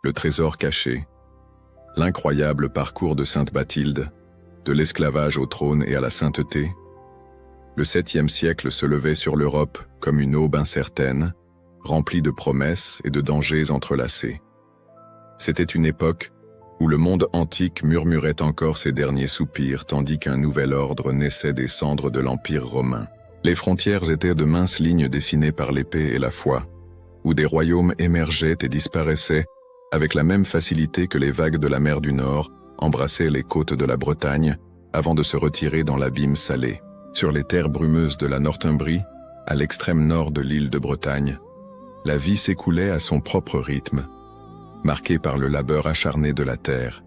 le trésor caché, l'incroyable parcours de Sainte Bathilde, de l'esclavage au trône et à la sainteté. Le 7e siècle se levait sur l'Europe comme une aube incertaine, remplie de promesses et de dangers entrelacés. C'était une époque où le monde antique murmurait encore ses derniers soupirs tandis qu'un nouvel ordre naissait des cendres de l'Empire romain. Les frontières étaient de minces lignes dessinées par l'épée et la foi, où des royaumes émergeaient et disparaissaient avec la même facilité que les vagues de la mer du Nord embrassaient les côtes de la Bretagne avant de se retirer dans l'abîme salé. Sur les terres brumeuses de la Northumbrie, à l'extrême nord de l'île de Bretagne, la vie s'écoulait à son propre rythme, marquée par le labeur acharné de la terre,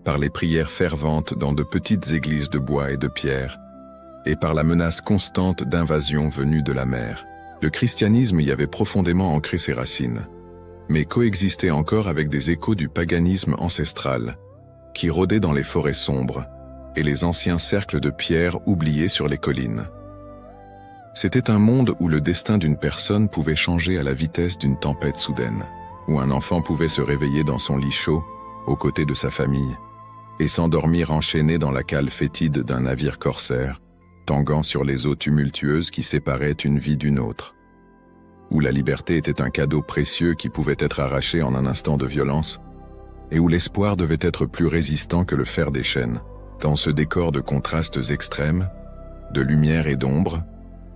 par les prières ferventes dans de petites églises de bois et de pierre, et par la menace constante d'invasions venues de la mer. Le christianisme y avait profondément ancré ses racines, mais coexistait encore avec des échos du paganisme ancestral, qui rôdaient dans les forêts sombres, et les anciens cercles de pierre oubliés sur les collines. C'était un monde où le destin d'une personne pouvait changer à la vitesse d'une tempête soudaine, où un enfant pouvait se réveiller dans son lit chaud, aux côtés de sa famille, et s'endormir enchaîné dans la cale fétide d'un navire corsaire, tanguant sur les eaux tumultueuses qui séparaient une vie d'une autre, où la liberté était un cadeau précieux qui pouvait être arraché en un instant de violence, et où l'espoir devait être plus résistant que le fer des chênes. Dans ce décor de contrastes extrêmes, de lumière et d'ombre,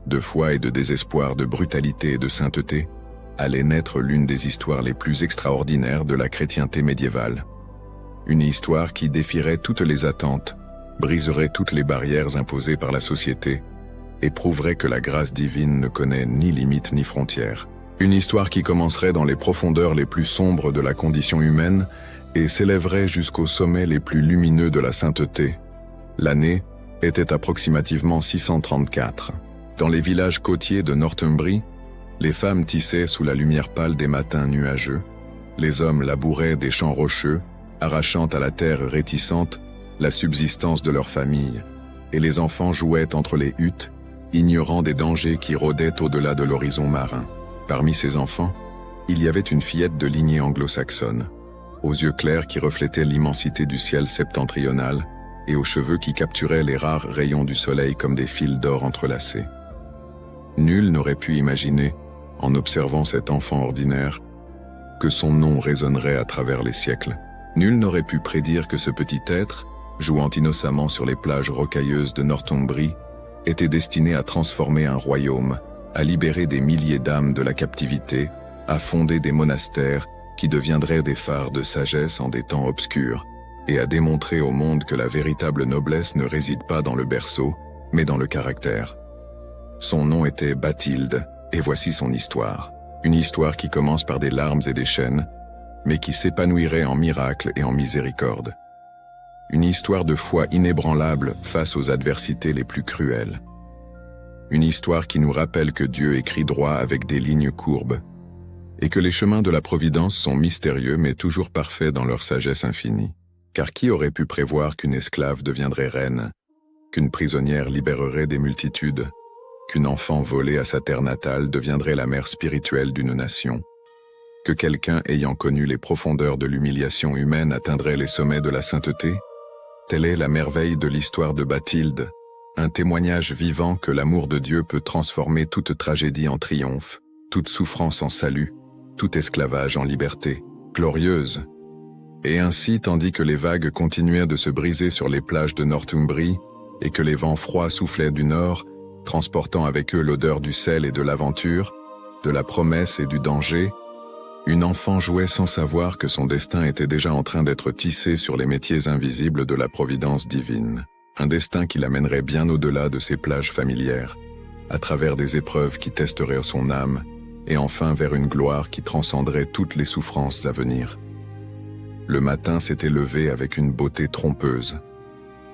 de foi et de désespoir, de brutalité et de sainteté, allait naître l'une des histoires les plus extraordinaires de la chrétienté médiévale. Une histoire qui défierait toutes les attentes, briserait toutes les barrières imposées par la société, et prouverait que la grâce divine ne connaît ni limites ni frontières. Une histoire qui commencerait dans les profondeurs les plus sombres de la condition humaine et s'élèverait jusqu'aux sommets les plus lumineux de la sainteté. L'année était approximativement 634. Dans les villages côtiers de Northumbrie, les femmes tissaient sous la lumière pâle des matins nuageux, les hommes labouraient des champs rocheux, arrachant à la terre réticente la subsistance de leur famille, et les enfants jouaient entre les huttes, ignorant des dangers qui rôdaient au-delà de l'horizon marin. Parmi ces enfants, il y avait une fillette de lignée anglo-saxonne, aux yeux clairs qui reflétaient l'immensité du ciel septentrional et aux cheveux qui capturaient les rares rayons du soleil comme des fils d'or entrelacés. Nul n'aurait pu imaginer, en observant cet enfant ordinaire, que son nom résonnerait à travers les siècles. Nul n'aurait pu prédire que ce petit être, jouant innocemment sur les plages rocailleuses de Northumbrie, était destiné à transformer un royaume, à libérer des milliers d'âmes de la captivité, à fonder des monastères qui deviendraient des phares de sagesse en des temps obscurs, et à démontrer au monde que la véritable noblesse ne réside pas dans le berceau, mais dans le caractère. Son nom était Bathilde, et voici son histoire. Une histoire qui commence par des larmes et des chaînes, mais qui s'épanouirait en miracles et en miséricorde. Une histoire de foi inébranlable face aux adversités les plus cruelles. Une histoire qui nous rappelle que Dieu écrit droit avec des lignes courbes, et que les chemins de la providence sont mystérieux mais toujours parfaits dans leur sagesse infinie. Car qui aurait pu prévoir qu'une esclave deviendrait reine, qu'une prisonnière libérerait des multitudes, qu'une enfant volée à sa terre natale deviendrait la mère spirituelle d'une nation, que quelqu'un ayant connu les profondeurs de l'humiliation humaine atteindrait les sommets de la sainteté? Telle est la merveille de l'histoire de Bathilde, un témoignage vivant que l'amour de Dieu peut transformer toute tragédie en triomphe, toute souffrance en salut, tout esclavage en liberté, glorieuse. Et ainsi, tandis que les vagues continuaient de se briser sur les plages de Northumbrie et que les vents froids soufflaient du nord, transportant avec eux l'odeur du sel et de l'aventure, de la promesse et du danger, une enfant jouait sans savoir que son destin était déjà en train d'être tissé sur les métiers invisibles de la providence divine. Un destin qui l'amènerait bien au-delà de ses plages familières, à travers des épreuves qui testeraient son âme, et enfin vers une gloire qui transcenderait toutes les souffrances à venir. Le matin s'était levé avec une beauté trompeuse.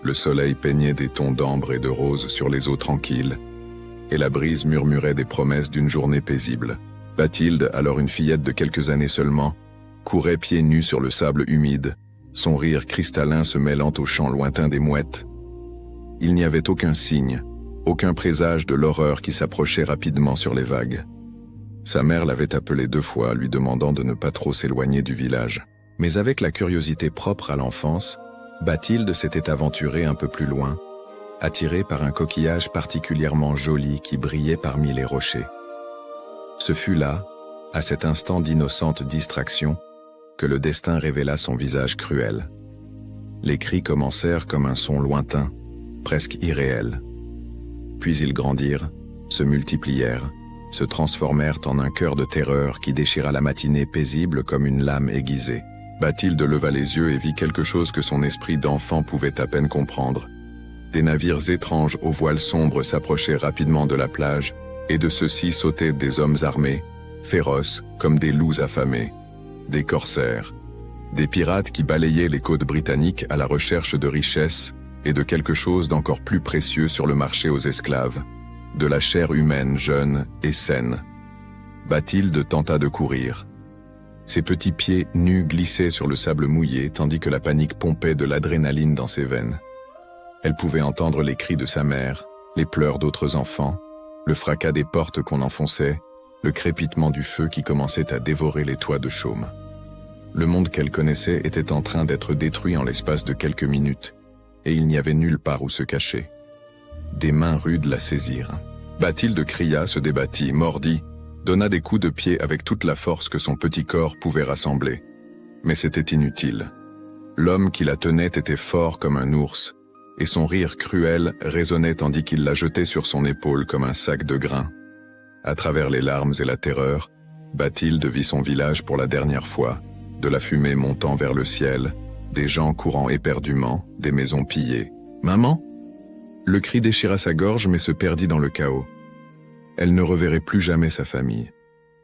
Le soleil peignait des tons d'ambre et de rose sur les eaux tranquilles, et la brise murmurait des promesses d'une journée paisible. Bathilde, alors une fillette de quelques années seulement, courait pieds nus sur le sable humide, son rire cristallin se mêlant au chant lointain des mouettes. Il n'y avait aucun signe, aucun présage de l'horreur qui s'approchait rapidement sur les vagues. Sa mère l'avait appelée 2 fois, lui demandant de ne pas trop s'éloigner du village. Mais avec la curiosité propre à l'enfance, Bathilde s'était aventurée un peu plus loin, attirée par un coquillage particulièrement joli qui brillait parmi les rochers. Ce fut là, à cet instant d'innocente distraction, que le destin révéla son visage cruel. Les cris commencèrent comme un son lointain, presque irréel. Puis ils grandirent, se multiplièrent, se transformèrent en un cœur de terreur qui déchira la matinée paisible comme une lame aiguisée. Bathilde leva les yeux et vit quelque chose que son esprit d'enfant pouvait à peine comprendre. Des navires étranges aux voiles sombres s'approchaient rapidement de la plage, et de ceux-ci sautaient des hommes armés, féroces comme des loups affamés, des corsaires, des pirates qui balayaient les côtes britanniques à la recherche de richesses et de quelque chose d'encore plus précieux sur le marché aux esclaves, de la chair humaine jeune et saine. Bathilde tenta de courir. Ses petits pieds nus glissaient sur le sable mouillé tandis que la panique pompait de l'adrénaline dans ses veines. Elle pouvait entendre les cris de sa mère, les pleurs d'autres enfants, le fracas des portes qu'on enfonçait, le crépitement du feu qui commençait à dévorer les toits de chaume. Le monde qu'elle connaissait était en train d'être détruit en l'espace de quelques minutes, et il n'y avait nulle part où se cacher. Des mains rudes la saisirent. Bathilde cria, se débattit, mordit, donna des coups de pied avec toute la force que son petit corps pouvait rassembler. Mais c'était inutile. L'homme qui la tenait était fort comme un ours, et son rire cruel résonnait tandis qu'il la jetait sur son épaule comme un sac de grains. À travers les larmes et la terreur, Bathilde vit son village pour la dernière fois, de la fumée montant vers le ciel, des gens courant éperdument, des maisons pillées. « Maman ?» Le cri déchira sa gorge mais se perdit dans le chaos. Elle ne reverrait plus jamais sa famille,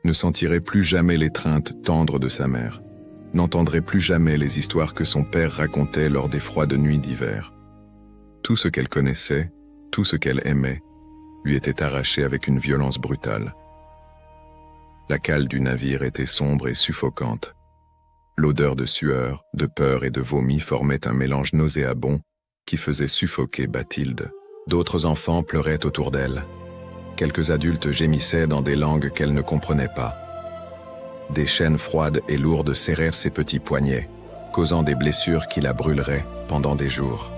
ne sentirait plus jamais l'étreinte tendre de sa mère, n'entendrait plus jamais les histoires que son père racontait lors des froides nuits d'hiver. Tout ce qu'elle connaissait, tout ce qu'elle aimait, lui était arraché avec une violence brutale. La cale du navire était sombre et suffocante. L'odeur de sueur, de peur et de vomi formait un mélange nauséabond qui faisait suffoquer Bathilde. D'autres enfants pleuraient autour d'elle. Quelques adultes gémissaient dans des langues qu'elle ne comprenait pas. Des chaînes froides et lourdes serrèrent ses petits poignets, causant des blessures qui la brûleraient pendant des jours.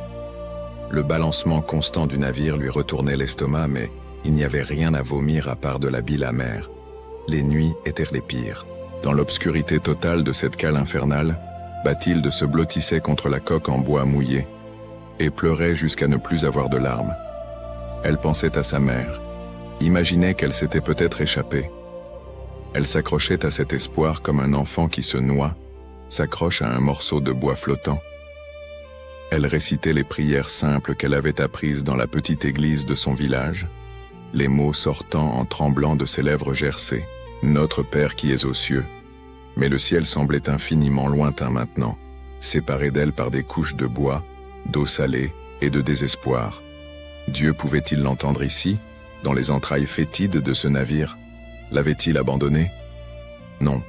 Le balancement constant du navire lui retournait l'estomac, mais il n'y avait rien à vomir à part de la bile amère. Les nuits étaient les pires. Dans l'obscurité totale de cette cale infernale, Bathilde se blottissait contre la coque en bois mouillé et pleurait jusqu'à ne plus avoir de larmes. Elle pensait à sa mère, imaginait qu'elle s'était peut-être échappée. Elle s'accrochait à cet espoir comme un enfant qui se noie, s'accroche à un morceau de bois flottant. Elle récitait les prières simples qu'elle avait apprises dans la petite église de son village, les mots sortant en tremblant de ses lèvres gercées. « Notre Père qui es aux cieux ». Mais le ciel semblait infiniment lointain maintenant, séparé d'elle par des couches de bois, d'eau salée et de désespoir. Dieu pouvait-il l'entendre ici, dans les entrailles fétides de ce navire? L'avait-il abandonné? Non.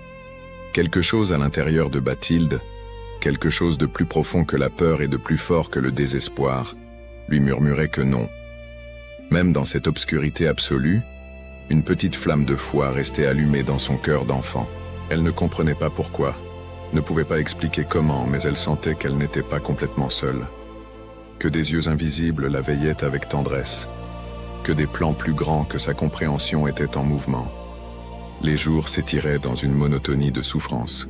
Quelque chose à l'intérieur de Bathilde, quelque chose de plus profond que la peur et de plus fort que le désespoir, lui murmurait que non. Même dans cette obscurité absolue, une petite flamme de foi restait allumée dans son cœur d'enfant. Elle ne comprenait pas pourquoi, ne pouvait pas expliquer comment, mais elle sentait qu'elle n'était pas complètement seule. Que des yeux invisibles la veillaient avec tendresse, que des plans plus grands que sa compréhension étaient en mouvement. Les jours s'étiraient dans une monotonie de souffrance.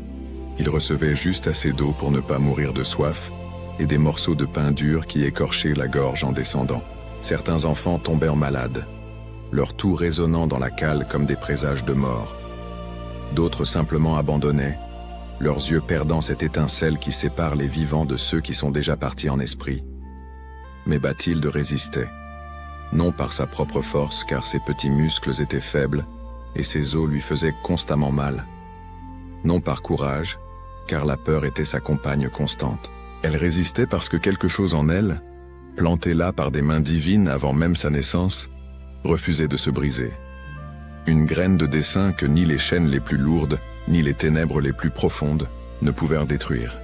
Il recevait juste assez d'eau pour ne pas mourir de soif et des morceaux de pain dur qui écorchaient la gorge en descendant. Certains enfants tombaient malades, leur toux résonnant dans la cale comme des présages de mort. D'autres simplement abandonnaient, leurs yeux perdant cette étincelle qui sépare les vivants de ceux qui sont déjà partis en esprit. Mais Bathilde résistait, non par sa propre force car ses petits muscles étaient faibles et ses os lui faisaient constamment mal, non par courage car la peur était sa compagne constante. Elle résistait parce que quelque chose en elle, planté là par des mains divines avant même sa naissance, refusait de se briser. Une graine de dessein que ni les chaînes les plus lourdes, ni les ténèbres les plus profondes ne pouvaient détruire.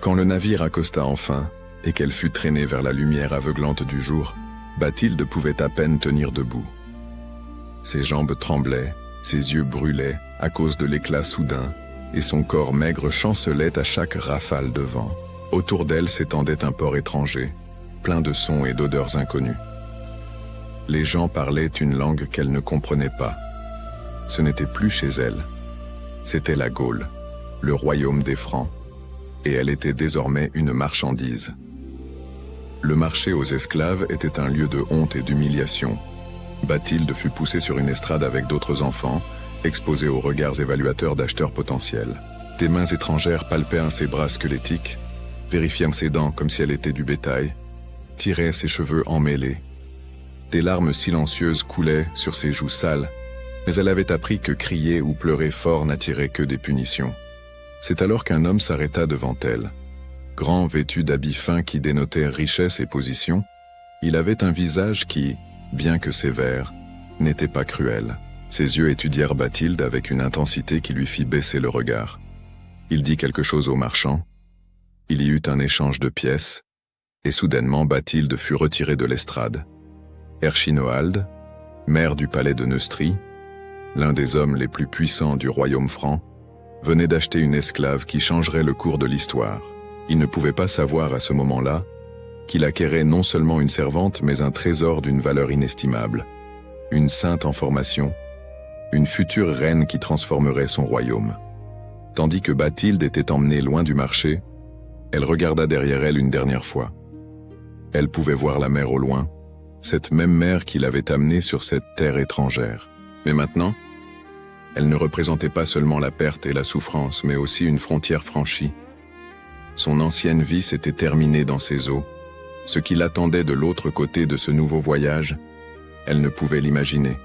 Quand le navire accosta enfin, et qu'elle fut traînée vers la lumière aveuglante du jour, Bathilde pouvait à peine tenir debout. Ses jambes tremblaient, ses yeux brûlaient à cause de l'éclat soudain, et son corps maigre chancelait à chaque rafale de vent. Autour d'elle s'étendait un port étranger, plein de sons et d'odeurs inconnues. Les gens parlaient une langue qu'elle ne comprenait pas. Ce n'était plus chez elle. C'était la Gaule, le royaume des Francs, et elle était désormais une marchandise. Le marché aux esclaves était un lieu de honte et d'humiliation. Bathilde fut poussée sur une estrade avec d'autres enfants, exposée aux regards évaluateurs d'acheteurs potentiels. Des mains étrangères palpèrent ses bras squelettiques, vérifièrent ses dents comme si elle était du bétail, tiraient ses cheveux emmêlés. Des larmes silencieuses coulaient sur ses joues sales, mais elle avait appris que crier ou pleurer fort n'attirait que des punitions. C'est alors qu'un homme s'arrêta devant elle. Grand, vêtu d'habits fins qui dénotaient richesse et position, il avait un visage qui, bien que sévère, n'était pas cruel. Ses yeux étudièrent Bathilde avec une intensité qui lui fit baisser le regard. Il dit quelque chose au marchand. Il y eut un échange de pièces, et soudainement Bathilde fut retirée de l'estrade. Erchinoald, maire du palais de Neustrie, l'un des hommes les plus puissants du royaume franc, venait d'acheter une esclave qui changerait le cours de l'histoire. Il ne pouvait pas savoir à ce moment-là qu'il acquérait non seulement une servante mais un trésor d'une valeur inestimable, une sainte en formation, une future reine qui transformerait son royaume. Tandis que Bathilde était emmenée loin du marché, elle regarda derrière elle une dernière fois. Elle pouvait voir la mer au loin, cette même mer qui l'avait amenée sur cette terre étrangère. Mais maintenant, elle ne représentait pas seulement la perte et la souffrance, mais aussi une frontière franchie. Son ancienne vie s'était terminée dans ses eaux. Ce qui l'attendait de l'autre côté de ce nouveau voyage, elle ne pouvait l'imaginer.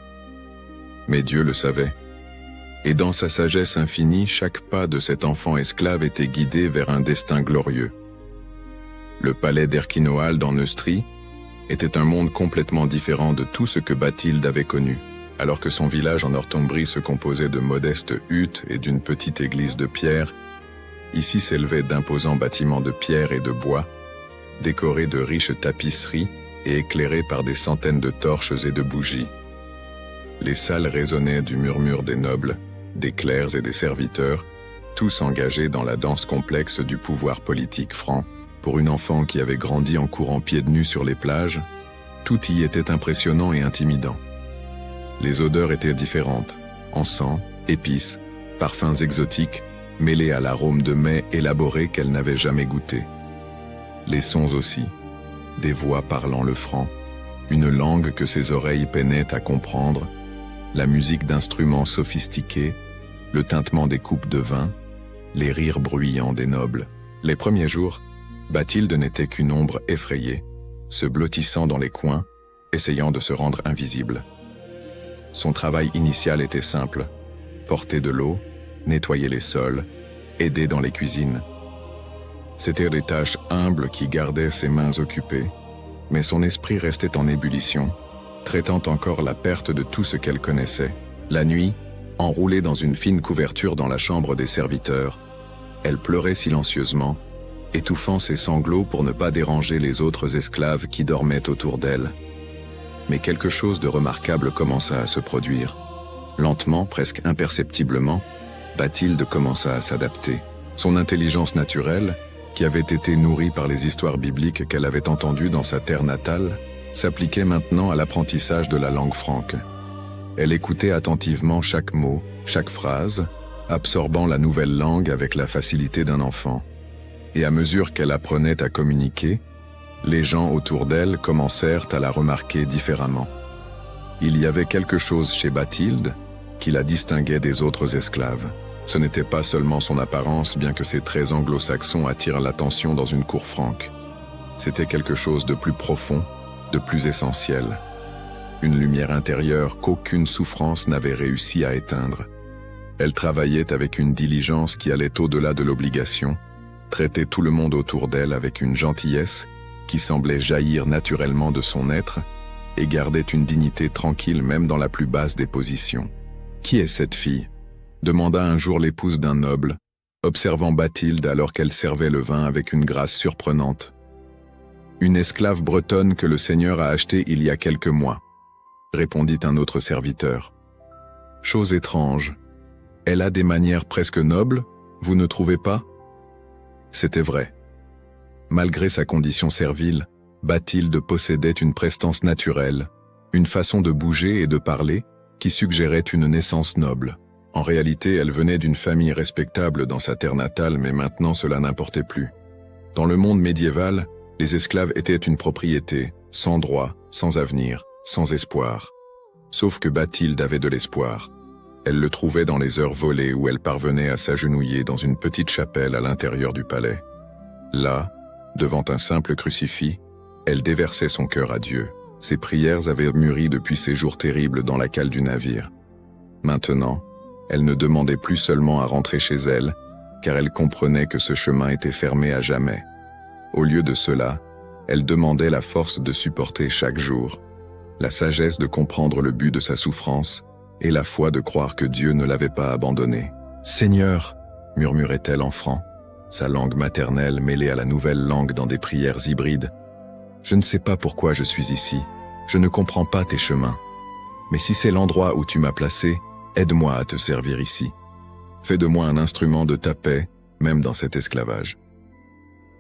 Mais Dieu le savait. Et dans sa sagesse infinie, chaque pas de cet enfant esclave était guidé vers un destin glorieux. Le palais d'Erchinoald en Neustrie était un monde complètement différent de tout ce que Bathilde avait connu. Alors que son village en Northumbrie se composait de modestes huttes et d'une petite église de pierre, ici s'élevaient d'imposants bâtiments de pierre et de bois, décorés de riches tapisseries et éclairés par des centaines de torches et de bougies. Les salles résonnaient du murmure des nobles, des clercs et des serviteurs, tous engagés dans la danse complexe du pouvoir politique franc. Pour une enfant qui avait grandi en courant pieds nus sur les plages, tout y était impressionnant et intimidant. Les odeurs étaient différentes, encens, épices, parfums exotiques, mêlés à l'arôme de mets élaborés qu'elle n'avait jamais goûté. Les sons aussi, des voix parlant le franc, une langue que ses oreilles peinaient à comprendre, la musique d'instruments sophistiqués, le tintement des coupes de vin, les rires bruyants des nobles. Les premiers jours, Bathilde n'était qu'une ombre effrayée, se blottissant dans les coins, essayant de se rendre invisible. Son travail initial était simple, porter de l'eau, nettoyer les sols, aider dans les cuisines. C'étaient des tâches humbles qui gardaient ses mains occupées, mais son esprit restait en ébullition, traitant encore la perte de tout ce qu'elle connaissait. La nuit, enroulée dans une fine couverture dans la chambre des serviteurs, elle pleurait silencieusement, étouffant ses sanglots pour ne pas déranger les autres esclaves qui dormaient autour d'elle. Mais quelque chose de remarquable commença à se produire. Lentement, presque imperceptiblement, Bathilde commença à s'adapter. Son intelligence naturelle, qui avait été nourrie par les histoires bibliques qu'elle avait entendues dans sa terre natale, s'appliquait maintenant à l'apprentissage de la langue franque. Elle écoutait attentivement chaque mot, chaque phrase, absorbant la nouvelle langue avec la facilité d'un enfant. Et à mesure qu'elle apprenait à communiquer, les gens autour d'elle commencèrent à la remarquer différemment. Il y avait quelque chose chez Bathilde qui la distinguait des autres esclaves. Ce n'était pas seulement son apparence, bien que ses traits anglo-saxons attirent l'attention dans une cour franque. C'était quelque chose de plus profond, de plus essentiel. Une lumière intérieure qu'aucune souffrance n'avait réussi à éteindre. Elle travaillait avec une diligence qui allait au-delà de l'obligation, traitait tout le monde autour d'elle avec une gentillesse qui semblait jaillir naturellement de son être et gardait une dignité tranquille même dans la plus basse des positions. « Qui est cette fille ?» demanda un jour l'épouse d'un noble, observant Bathilde alors qu'elle servait le vin avec une grâce surprenante. « Une esclave bretonne que le Seigneur a achetée il y a quelques mois, » répondit un autre serviteur. « Chose étrange, elle a des manières presque nobles, Vous ne trouvez pas? C'était vrai. Malgré sa condition servile, Bathilde possédait une prestance naturelle, une façon de bouger et de parler qui suggérait une naissance noble. En réalité, elle venait d'une famille respectable dans sa terre natale, mais maintenant cela n'importait plus. Dans le monde médiéval, les esclaves étaient une propriété, sans droit, sans avenir, sans espoir. Sauf que Bathilde avait de l'espoir. Elle le trouvait dans les heures volées où elle parvenait à s'agenouiller dans une petite chapelle à l'intérieur du palais. Là, devant un simple crucifix, elle déversait son cœur à Dieu. Ses prières avaient mûri depuis ces jours terribles dans la cale du navire. Maintenant, elle ne demandait plus seulement à rentrer chez elle, car elle comprenait que ce chemin était fermé à jamais. Au lieu de cela, elle demandait la force de supporter chaque jour, la sagesse de comprendre le but de sa souffrance et la foi de croire que Dieu ne l'avait pas abandonnée. « Seigneur !» murmurait-elle en franc, sa langue maternelle mêlée à la nouvelle langue dans des prières hybrides. « Je ne sais pas pourquoi je suis ici, je ne comprends pas tes chemins. Mais si c'est l'endroit où tu m'as placé, aide-moi à te servir ici. Fais de moi un instrument de ta paix, même dans cet esclavage. »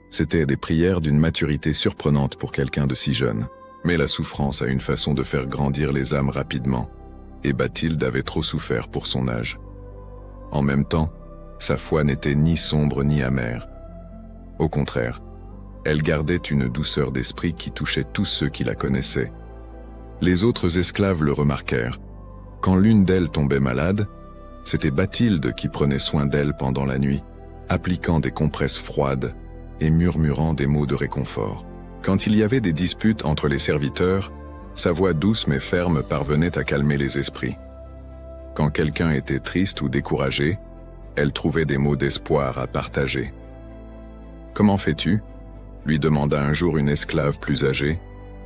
C'étaient des prières d'une maturité surprenante pour quelqu'un de si jeune. Mais la souffrance a une façon de faire grandir les âmes rapidement, et Bathilde avait trop souffert pour son âge. En même temps, sa foi n'était ni sombre ni amère. Au contraire, elle gardait une douceur d'esprit qui touchait tous ceux qui la connaissaient. Les autres esclaves le remarquèrent. Quand l'une d'elles tombait malade, c'était Bathilde qui prenait soin d'elle pendant la nuit, appliquant des compresses froides et murmurant des mots de réconfort. Quand il y avait des disputes entre les serviteurs, sa voix douce mais ferme parvenait à calmer les esprits. Quand quelqu'un était triste ou découragé, elle trouvait des mots d'espoir à partager. « Comment fais-tu » lui demanda un jour une esclave plus âgée,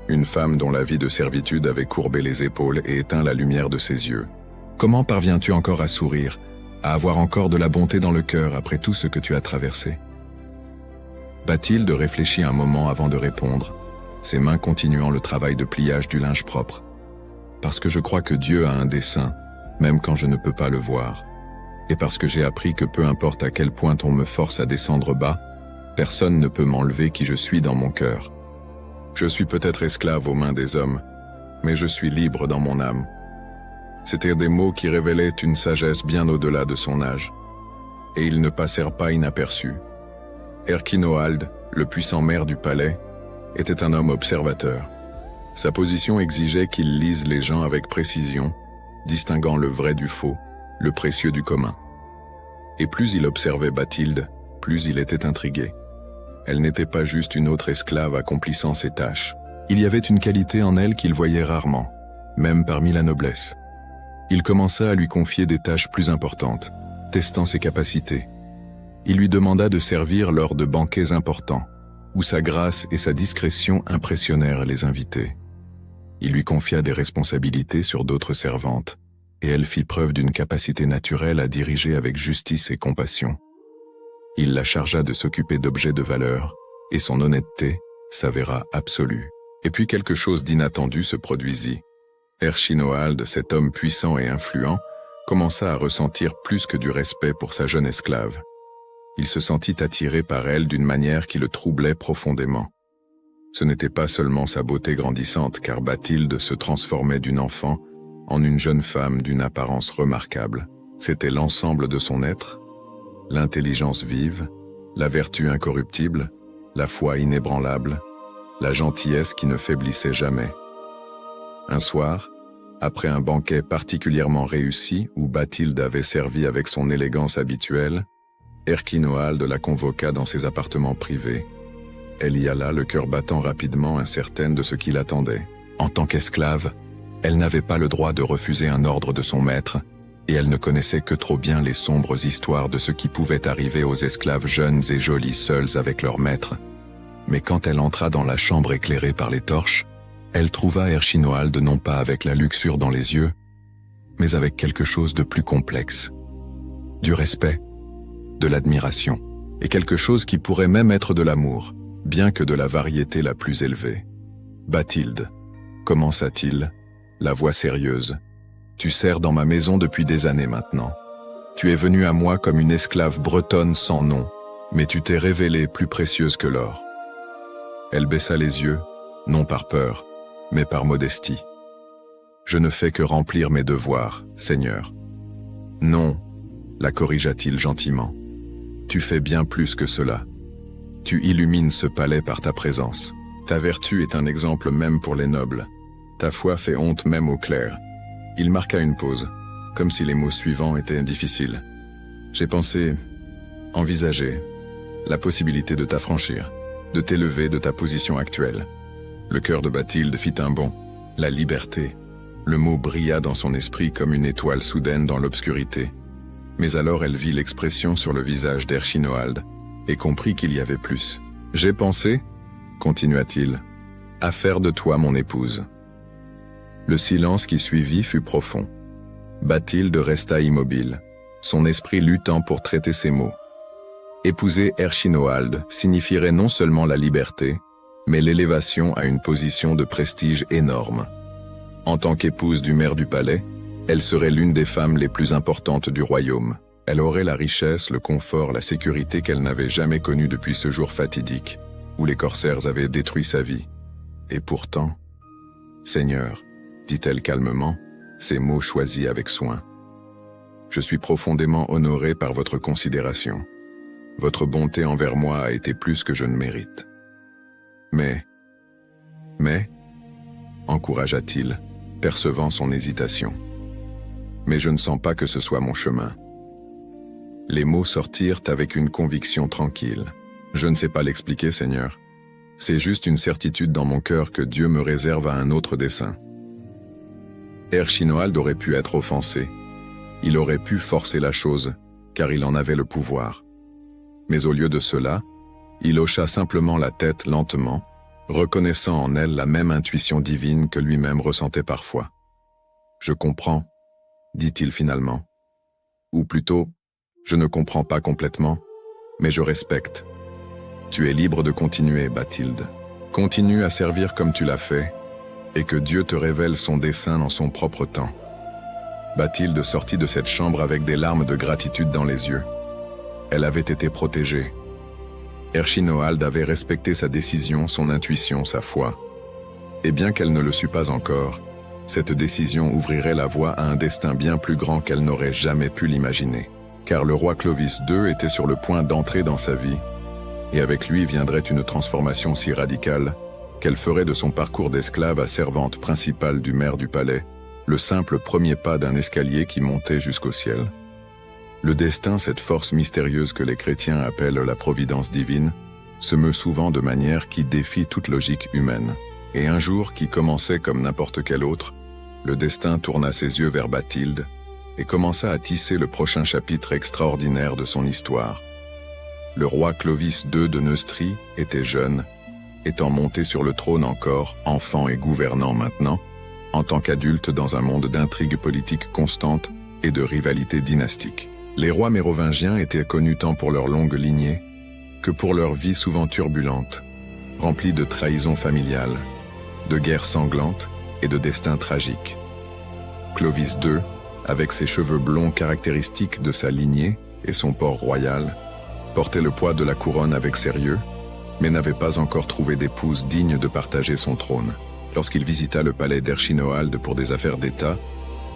une femme dont la vie de servitude avait courbé les épaules et éteint la lumière de ses yeux. « Comment parviens-tu encore à sourire, à avoir encore de la bonté dans le cœur après tout ce que tu as traversé ?» Bathilde réfléchit un moment avant de répondre, ses mains continuant le travail de pliage du linge propre. « Parce que je crois que Dieu a un dessein, même quand je ne peux pas le voir. Et parce que j'ai appris que peu importe à quel point on me force à descendre bas, personne ne peut m'enlever qui je suis dans mon cœur. Je suis peut-être esclave aux mains des hommes, mais je suis libre dans mon âme. » C'étaient des mots qui révélaient une sagesse bien au-delà de son âge. Et ils ne passèrent pas inaperçus. Erchinoald, le puissant maire du palais, était un homme observateur. Sa position exigeait qu'il lise les gens avec précision, distinguant le vrai du faux, le précieux du commun. Et plus il observait Bathilde, plus il était intrigué. Elle n'était pas juste une autre esclave accomplissant ses tâches. Il y avait une qualité en elle qu'il voyait rarement, même parmi la noblesse. Il commença à lui confier des tâches plus importantes, testant ses capacités. Il lui demanda de servir lors de banquets importants, où sa grâce et sa discrétion impressionnèrent les invités. Il lui confia des responsabilités sur d'autres servantes, et elle fit preuve d'une capacité naturelle à diriger avec justice et compassion. Il la chargea de s'occuper d'objets de valeur, et son honnêteté s'avéra absolue. Et puis quelque chose d'inattendu se produisit. Erchinoald, cet homme puissant et influent, commença à ressentir plus que du respect pour sa jeune esclave. Il se sentit attiré par elle d'une manière qui le troublait profondément. Ce n'était pas seulement sa beauté grandissante, car Bathilde se transformait d'une enfant en une jeune femme d'une apparence remarquable. C'était l'ensemble de son être, l'intelligence vive, la vertu incorruptible, la foi inébranlable, la gentillesse qui ne faiblissait jamais. Un soir, après un banquet particulièrement réussi où Bathilde avait servi avec son élégance habituelle, Erchinoald la convoqua dans ses appartements privés. Elle y alla, le cœur battant rapidement, incertaine de ce qui l'attendait. En tant qu'esclave, elle n'avait pas le droit de refuser un ordre de son maître, et elle ne connaissait que trop bien les sombres histoires de ce qui pouvait arriver aux esclaves jeunes et jolis seuls avec leur maître. Mais quand elle entra dans la chambre éclairée par les torches, elle trouva Erchinoald non pas avec la luxure dans les yeux, mais avec quelque chose de plus complexe. Du respect, de l'admiration, et quelque chose qui pourrait même être de l'amour, bien que de la variété la plus élevée. « Bathilde, commença-t-il, la voix sérieuse, tu sers dans ma maison depuis des années maintenant. Tu es venue à moi comme une esclave bretonne sans nom, mais tu t'es révélée plus précieuse que l'or. » Elle baissa les yeux, non par peur, mais par modestie. « Je ne fais que remplir mes devoirs, Seigneur. »« Non, » la corrigea-t-il gentiment. « Tu fais bien plus que cela. Tu illumines ce palais par ta présence. Ta vertu est un exemple même pour les nobles. Ta foi fait honte même aux clercs. » Il marqua une pause, comme si les mots suivants étaient difficiles. « J'ai pensé, envisager, la possibilité de t'affranchir, de t'élever de ta position actuelle. » Le cœur de Bathilde fit un bond. La liberté. Le mot brilla dans son esprit comme une étoile soudaine dans l'obscurité. Mais alors elle vit l'expression sur le visage d'Erchinoald et comprit qu'il y avait plus. « J'ai pensé, continua-t-il, à faire de toi mon épouse. » Le silence qui suivit fut profond. Bathilde resta immobile, son esprit luttant pour traiter ces mots. Épouser Erchinoald signifierait non seulement la liberté, mais l'élévation à une position de prestige énorme. En tant qu'épouse du maire du palais, elle serait l'une des femmes les plus importantes du royaume. Elle aurait la richesse, le confort, la sécurité qu'elle n'avait jamais connue depuis ce jour fatidique, où les corsaires avaient détruit sa vie. Et pourtant, « Seigneur, » dit-elle calmement, ses mots choisis avec soin, « je suis profondément honorée par votre considération. Votre bonté envers moi a été plus que je ne mérite. » Mais, encouragea-t-il, percevant son hésitation. Mais je ne sens pas que ce soit mon chemin. Les mots sortirent avec une conviction tranquille. Je ne sais pas l'expliquer, Seigneur. C'est juste une certitude dans mon cœur que Dieu me réserve à un autre dessein. Erchinoald aurait pu être offensé. Il aurait pu forcer la chose, car il en avait le pouvoir. Mais au lieu de cela, il hocha simplement la tête lentement, reconnaissant en elle la même intuition divine que lui-même ressentait parfois. « Je comprends, » dit-il finalement. Ou plutôt, je ne comprends pas complètement, mais je respecte. Tu es libre de continuer, Bathilde. Continue à servir comme tu l'as fait, et que Dieu te révèle son dessein dans son propre temps. Bathilde sortit de cette chambre avec des larmes de gratitude dans les yeux. Elle avait été protégée. Erchinoald avait respecté sa décision, son intuition, sa foi. Et bien qu'elle ne le sût pas encore, cette décision ouvrirait la voie à un destin bien plus grand qu'elle n'aurait jamais pu l'imaginer. Car le roi Clovis II était sur le point d'entrer dans sa vie, et avec lui viendrait une transformation si radicale qu'elle ferait de son parcours d'esclave à servante principale du maire du palais le simple premier pas d'un escalier qui montait jusqu'au ciel. Le destin, cette force mystérieuse que les chrétiens appellent la providence divine, se meut souvent de manière qui défie toute logique humaine. Et un jour qui commençait comme n'importe quel autre, le destin tourna ses yeux vers Bathilde et commença à tisser le prochain chapitre extraordinaire de son histoire. Le roi Clovis II de Neustrie était jeune, étant monté sur le trône encore, enfant et gouvernant maintenant, en tant qu'adulte dans un monde d'intrigues politiques constantes et de rivalités dynastiques. Les rois mérovingiens étaient connus tant pour leur longue lignée que pour leur vie souvent turbulente, remplie de trahisons familiales, de guerres sanglantes et de destins tragiques. Clovis II, avec ses cheveux blonds caractéristiques de sa lignée et son port royal, portait le poids de la couronne avec sérieux, mais n'avait pas encore trouvé d'épouse digne de partager son trône. Lorsqu'il visita le palais d'Erchinoald pour des affaires d'État,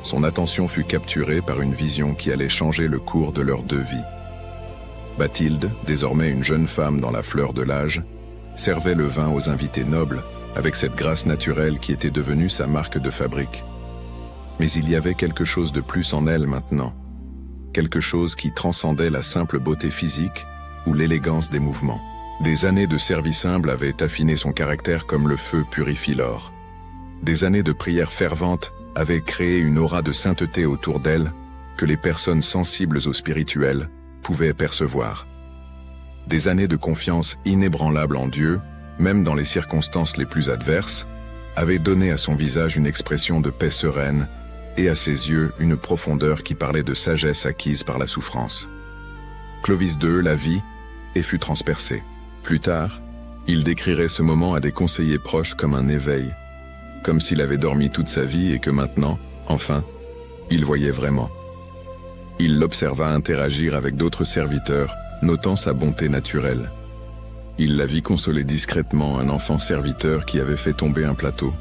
son attention fut capturée par une vision qui allait changer le cours de leurs deux vies. Bathilde, désormais une jeune femme dans la fleur de l'âge, servait le vin aux invités nobles avec cette grâce naturelle qui était devenue sa marque de fabrique. Mais il y avait quelque chose de plus en elle maintenant, quelque chose qui transcendait la simple beauté physique ou l'élégance des mouvements. Des années de service humble avaient affiné son caractère comme le feu purifie l'or. Des années de prières ferventes avaient créé une aura de sainteté autour d'elle que les personnes sensibles au spirituel pouvaient percevoir. Des années de confiance inébranlable en Dieu, même dans les circonstances les plus adverses, avaient donné à son visage une expression de paix sereine et à ses yeux une profondeur qui parlait de sagesse acquise par la souffrance. Clovis II la vit et fut transpercé. Plus tard, il décrirait ce moment à des conseillers proches comme un éveil, comme s'il avait dormi toute sa vie et que maintenant, enfin, il voyait vraiment. Il l'observa interagir avec d'autres serviteurs, notant sa bonté naturelle. Il la vit consoler discrètement un enfant serviteur qui avait fait tomber un plateau.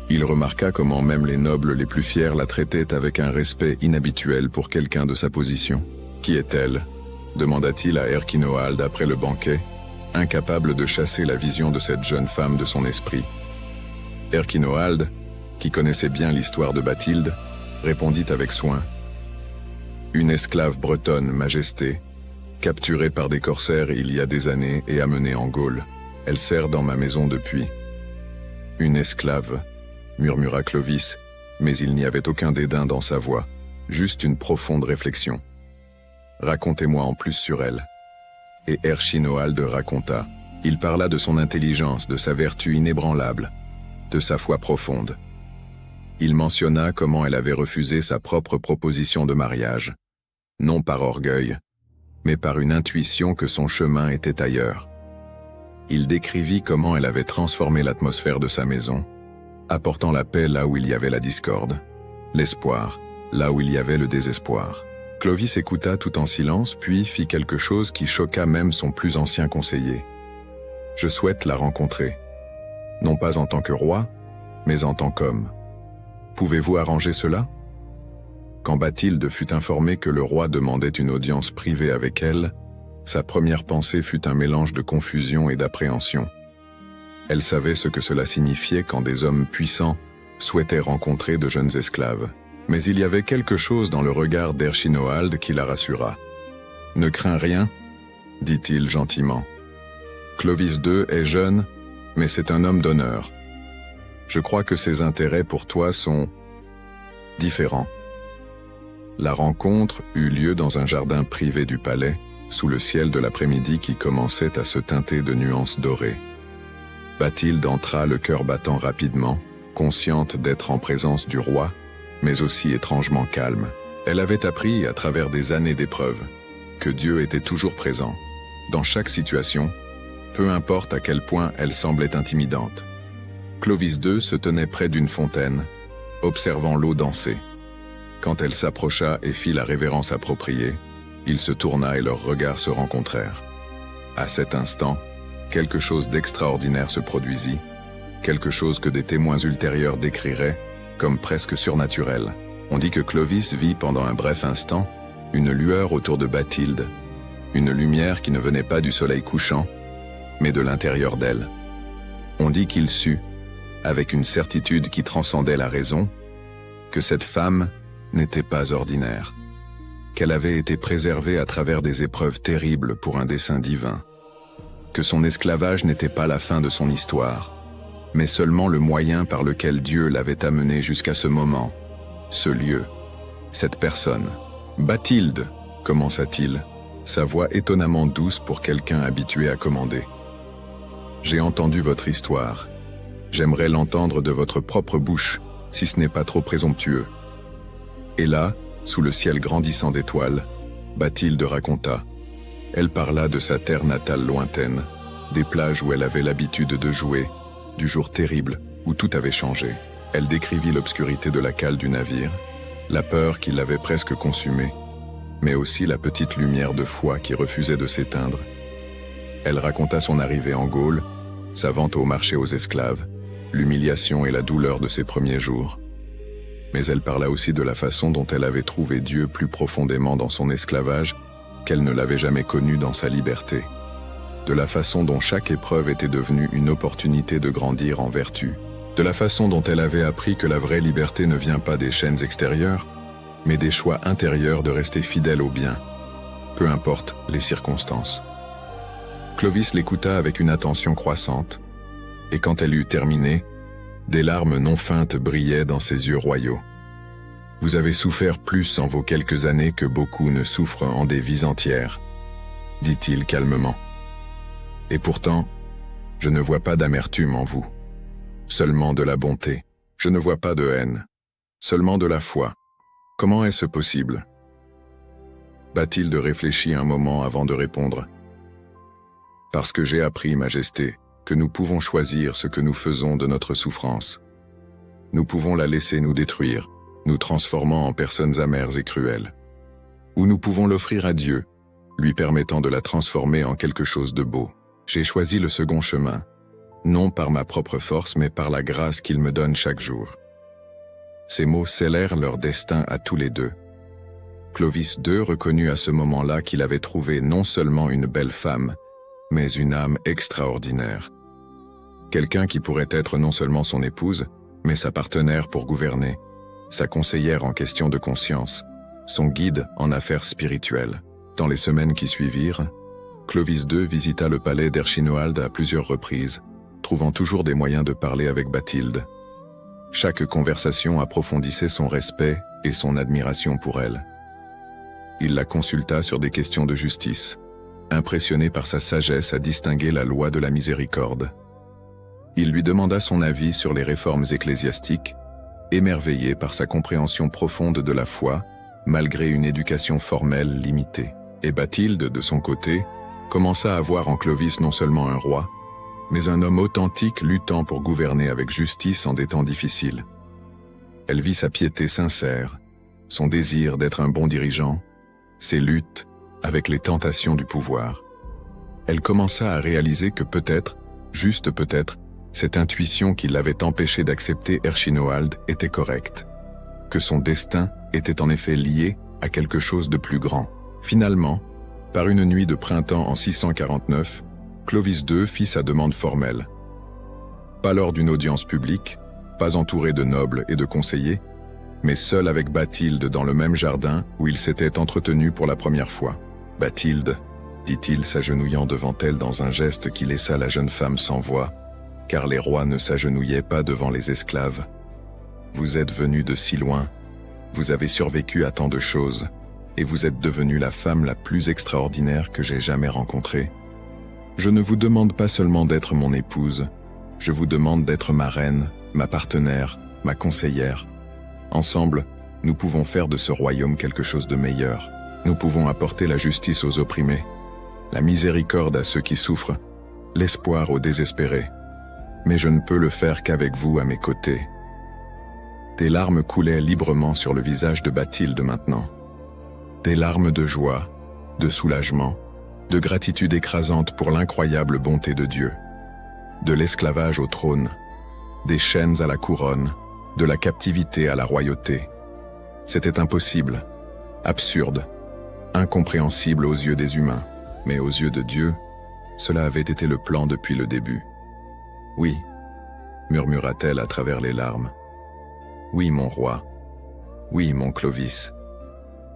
Il remarqua comment même les nobles les plus fiers la traitaient avec un respect inhabituel pour quelqu'un de sa position. « Qui est-elle » demanda-t-il à Erchinoald après le banquet, incapable de chasser la vision de cette jeune femme de son esprit. Erchinoald, qui connaissait bien l'histoire de Bathilde, répondit avec soin. « Une esclave bretonne, Majesté, capturée par des corsaires il y a des années et amenée en Gaule. Elle sert dans ma maison depuis. »« Une esclave » murmura Clovis, mais il n'y avait aucun dédain dans sa voix, juste une profonde réflexion. « Racontez-moi en plus sur elle. » Et Erchinoald raconta. Il parla de son intelligence, de sa vertu inébranlable, de sa foi profonde. Il mentionna comment elle avait refusé sa propre proposition de mariage, non par orgueil, mais par une intuition que son chemin était ailleurs. Il décrivit comment elle avait transformé l'atmosphère de sa maison, apportant la paix là où il y avait la discorde, l'espoir là où il y avait le désespoir. Clovis écouta tout en silence, puis fit quelque chose qui choqua même son plus ancien conseiller. « Je souhaite la rencontrer, non pas en tant que roi, mais en tant qu'homme. Pouvez-vous arranger cela ?» Quand Bathilde fut informée que le roi demandait une audience privée avec elle, sa première pensée fut un mélange de confusion et d'appréhension. Elle savait ce que cela signifiait quand des hommes puissants souhaitaient rencontrer de jeunes esclaves. Mais il y avait quelque chose dans le regard d'Erchinoald qui la rassura. « Ne crains rien, dit-il gentiment. Clovis II est jeune, mais c'est un homme d'honneur. Je crois que ses intérêts pour toi sont différents. » La rencontre eut lieu dans un jardin privé du palais, sous le ciel de l'après-midi qui commençait à se teinter de nuances dorées. Bathilde entra le cœur battant rapidement, consciente d'être en présence du roi, mais aussi étrangement calme. Elle avait appris, à travers des années d'épreuves, que Dieu était toujours présent, dans chaque situation, peu importe à quel point elle semblait intimidante. Clovis II se tenait près d'une fontaine, observant l'eau danser. Quand elle s'approcha et fit la révérence appropriée, il se tourna et leurs regards se rencontrèrent. À cet instant, quelque chose d'extraordinaire se produisit, quelque chose que des témoins ultérieurs décriraient comme presque surnaturel. On dit que Clovis vit pendant un bref instant une lueur autour de Bathilde, une lumière qui ne venait pas du soleil couchant, mais de l'intérieur d'elle. On dit qu'il sut, avec une certitude qui transcendait la raison, que cette femme n'était pas ordinaire, qu'elle avait été préservée à travers des épreuves terribles pour un dessein divin, que son esclavage n'était pas la fin de son histoire, mais seulement le moyen par lequel Dieu l'avait amené jusqu'à ce moment, ce lieu, cette personne. « Bathilde » commença-t-il, sa voix étonnamment douce pour quelqu'un habitué à commander. « J'ai entendu votre histoire. J'aimerais l'entendre de votre propre bouche, si ce n'est pas trop présomptueux. » Et là, sous le ciel grandissant d'étoiles, Bathilde raconta. Elle parla de sa terre natale lointaine, des plages où elle avait l'habitude de jouer, du jour terrible où tout avait changé. Elle décrivit l'obscurité de la cale du navire, la peur qui l'avait presque consumée, mais aussi la petite lumière de foi qui refusait de s'éteindre. Elle raconta son arrivée en Gaule, sa vente au marché aux esclaves, l'humiliation et la douleur de ses premiers jours. Mais elle parla aussi de la façon dont elle avait trouvé Dieu plus profondément dans son esclavage qu'elle ne l'avait jamais connu dans sa liberté. De la façon dont chaque épreuve était devenue une opportunité de grandir en vertu. De la façon dont elle avait appris que la vraie liberté ne vient pas des chaînes extérieures, mais des choix intérieurs de rester fidèle au bien, peu importe les circonstances. Clovis l'écouta avec une attention croissante, et quand elle eut terminé, des larmes non feintes brillaient dans ses yeux royaux. « Vous avez souffert plus en vos quelques années que beaucoup ne souffrent en des vies entières, » dit-il calmement. « Et pourtant, je ne vois pas d'amertume en vous, seulement de la bonté. Je ne vois pas de haine, seulement de la foi. Comment est-ce possible ?» Bathilde réfléchit un moment avant de répondre. « Parce que j'ai appris, Majesté, que nous pouvons choisir ce que nous faisons de notre souffrance. Nous pouvons la laisser nous détruire, nous transformant en personnes amères et cruelles. ou nous pouvons l'offrir à Dieu, lui permettant de la transformer en quelque chose de beau. J'ai choisi le second chemin, non par ma propre force mais par la grâce qu'il me donne chaque jour. » Ces mots scellèrent leur destin à tous les deux. Clovis II reconnut à ce moment-là qu'il avait trouvé non seulement une belle femme, mais une âme extraordinaire. Quelqu'un qui pourrait être non seulement son épouse, mais sa partenaire pour gouverner, sa conseillère en question de conscience, son guide en affaires spirituelles. Dans les semaines qui suivirent, Clovis II visita le palais d'Erchinoald à plusieurs reprises, trouvant toujours des moyens de parler avec Bathilde. Chaque conversation approfondissait son respect et son admiration pour elle. Il la consulta sur des questions de justice, impressionné par sa sagesse à distinguer la loi de la miséricorde. Il lui demanda son avis sur les réformes ecclésiastiques, émerveillé par sa compréhension profonde de la foi, malgré une éducation formelle limitée. Et Bathilde, de son côté, commença à voir en Clovis non seulement un roi, mais un homme authentique luttant pour gouverner avec justice en des temps difficiles. Elle vit sa piété sincère, son désir d'être un bon dirigeant, ses luttes avec les tentations du pouvoir. Elle commença à réaliser que peut-être, juste peut-être, cette intuition qui l'avait empêché d'accepter Erchinoald était correcte, que son destin était en effet lié à quelque chose de plus grand. Finalement, par une nuit de printemps en 649, Clovis II fit sa demande formelle. Pas lors d'une audience publique, pas entouré de nobles et de conseillers, mais seul avec Bathilde dans le même jardin où il s'était entretenu pour la première fois. « Bathilde », dit-il s'agenouillant devant elle dans un geste qui laissa la jeune femme sans voix, car les rois ne s'agenouillaient pas devant les esclaves. « Vous êtes venue de si loin, vous avez survécu à tant de choses, et vous êtes devenue la femme la plus extraordinaire que j'ai jamais rencontrée. Je ne vous demande pas seulement d'être mon épouse, je vous demande d'être ma reine, ma partenaire, ma conseillère. Ensemble, nous pouvons faire de ce royaume quelque chose de meilleur. Nous pouvons apporter la justice aux opprimés, la miséricorde à ceux qui souffrent, l'espoir aux désespérés. Mais je ne peux le faire qu'avec vous à mes côtés. » Des larmes coulaient librement sur le visage de Bathilde maintenant. Des larmes de joie, de soulagement, de gratitude écrasante pour l'incroyable bonté de Dieu. De l'esclavage au trône, des chaînes à la couronne, de la captivité à la royauté. C'était impossible, absurde, incompréhensible aux yeux des humains, mais aux yeux de Dieu, cela avait été le plan depuis le début. « Oui », murmura-t-elle à travers les larmes. « Oui, mon roi. Oui, mon Clovis.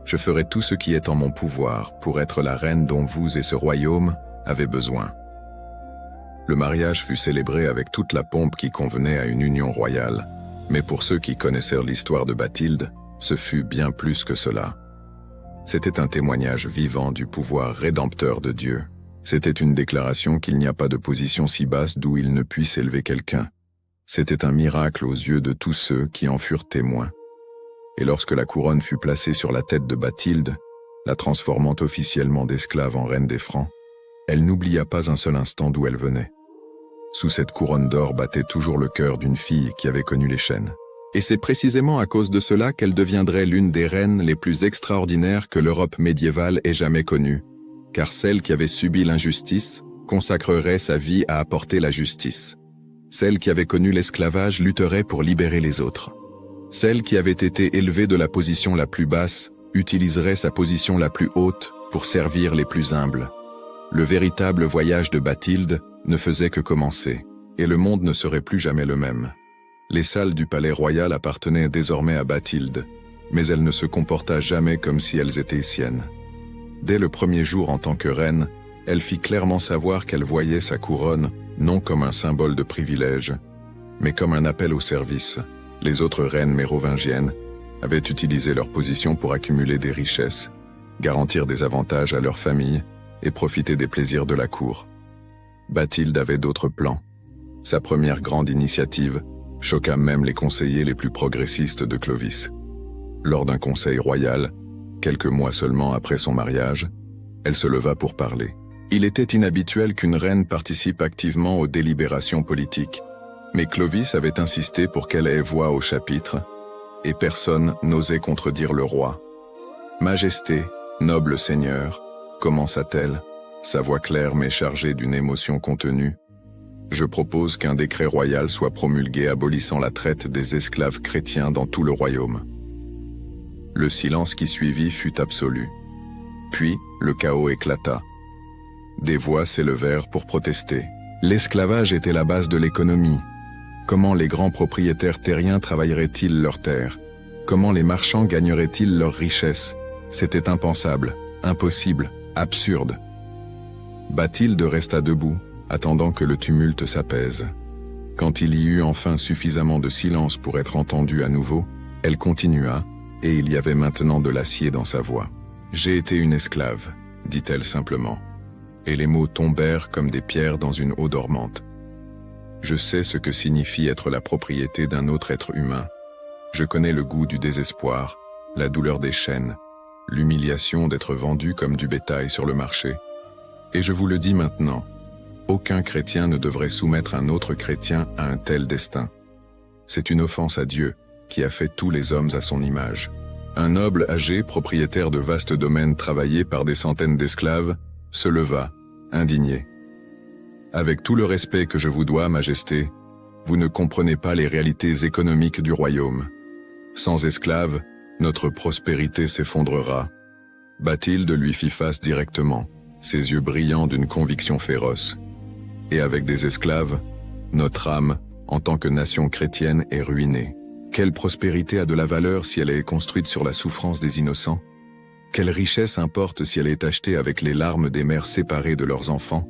Je ferai tout ce qui est en mon pouvoir pour être la reine dont vous et ce royaume avez besoin. » Le mariage fut célébré avec toute la pompe qui convenait à une union royale, mais pour ceux qui connaissèrent l'histoire de Bathilde, ce fut bien plus que cela. C'était un témoignage vivant du pouvoir rédempteur de Dieu. C'était une déclaration qu'il n'y a pas de position si basse d'où il ne puisse élever quelqu'un. C'était un miracle aux yeux de tous ceux qui en furent témoins. Et lorsque la couronne fut placée sur la tête de Bathilde, la transformant officiellement d'esclave en reine des Francs, elle n'oublia pas un seul instant d'où elle venait. Sous cette couronne d'or battait toujours le cœur d'une fille qui avait connu les chaînes. Et c'est précisément à cause de cela qu'elle deviendrait l'une des reines les plus extraordinaires que l'Europe médiévale ait jamais connue, car celle qui avait subi l'injustice consacrerait sa vie à apporter la justice. Celle qui avait connu l'esclavage lutterait pour libérer les autres. Celle qui avait été élevée de la position la plus basse utiliserait sa position la plus haute pour servir les plus humbles. Le véritable voyage de Bathilde ne faisait que commencer, et le monde ne serait plus jamais le même. Les salles du palais royal appartenaient désormais à Bathilde, mais elle ne se comporta jamais comme si elles étaient siennes. Dès le premier jour en tant que reine, elle fit clairement savoir qu'elle voyait sa couronne non comme un symbole de privilège, mais comme un appel au service. Les autres reines mérovingiennes avaient utilisé leur position pour accumuler des richesses, garantir des avantages à leur famille et profiter des plaisirs de la cour. Bathilde avait d'autres plans. Sa première grande initiative choqua même les conseillers les plus progressistes de Clovis. Lors d'un conseil royal, quelques mois seulement après son mariage, elle se leva pour parler. Il était inhabituel qu'une reine participe activement aux délibérations politiques, mais Clovis avait insisté pour qu'elle ait voix au chapitre, et personne n'osait contredire le roi. « Majesté », Noble Seigneur, commença-t-elle, sa voix claire mais chargée d'une émotion contenue, je propose qu'un décret royal soit promulgué abolissant la traite des esclaves chrétiens dans tout le royaume. Le silence qui suivit fut absolu. Puis, le chaos éclata. Des voix s'élevèrent pour protester. L'esclavage était la base de l'économie. Comment les grands propriétaires terriens travailleraient-ils leurs terres? Comment les marchands gagneraient-ils leurs richesses? C'était impensable, impossible, absurde. Bathilde resta debout, attendant que le tumulte s'apaise. Quand il y eut enfin suffisamment de silence pour être entendu à nouveau, elle continua, et il y avait maintenant de l'acier dans sa voix. « J'ai été une esclave », dit-elle simplement, et les mots tombèrent comme des pierres dans une eau dormante. « Je sais ce que signifie être la propriété d'un autre être humain. Je connais le goût du désespoir, la douleur des chaînes, l'humiliation d'être vendu comme du bétail sur le marché. Et je vous le dis maintenant, aucun chrétien ne devrait soumettre un autre chrétien à un tel destin. C'est une offense à Dieu, qui a fait tous les hommes à son image. » Un noble âgé, propriétaire de vastes domaines travaillés par des centaines d'esclaves, se leva, indigné. « Avec tout le respect que je vous dois, Majesté, vous ne comprenez pas les réalités économiques du royaume. Sans esclaves, notre prospérité s'effondrera. » Bathilde lui fit face directement, ses yeux brillants d'une conviction féroce. « Et avec des esclaves, notre âme, en tant que nation chrétienne, est ruinée. Quelle prospérité a de la valeur si elle est construite sur la souffrance des innocents? Quelle richesse importe si elle est achetée avec les larmes des mères séparées de leurs enfants,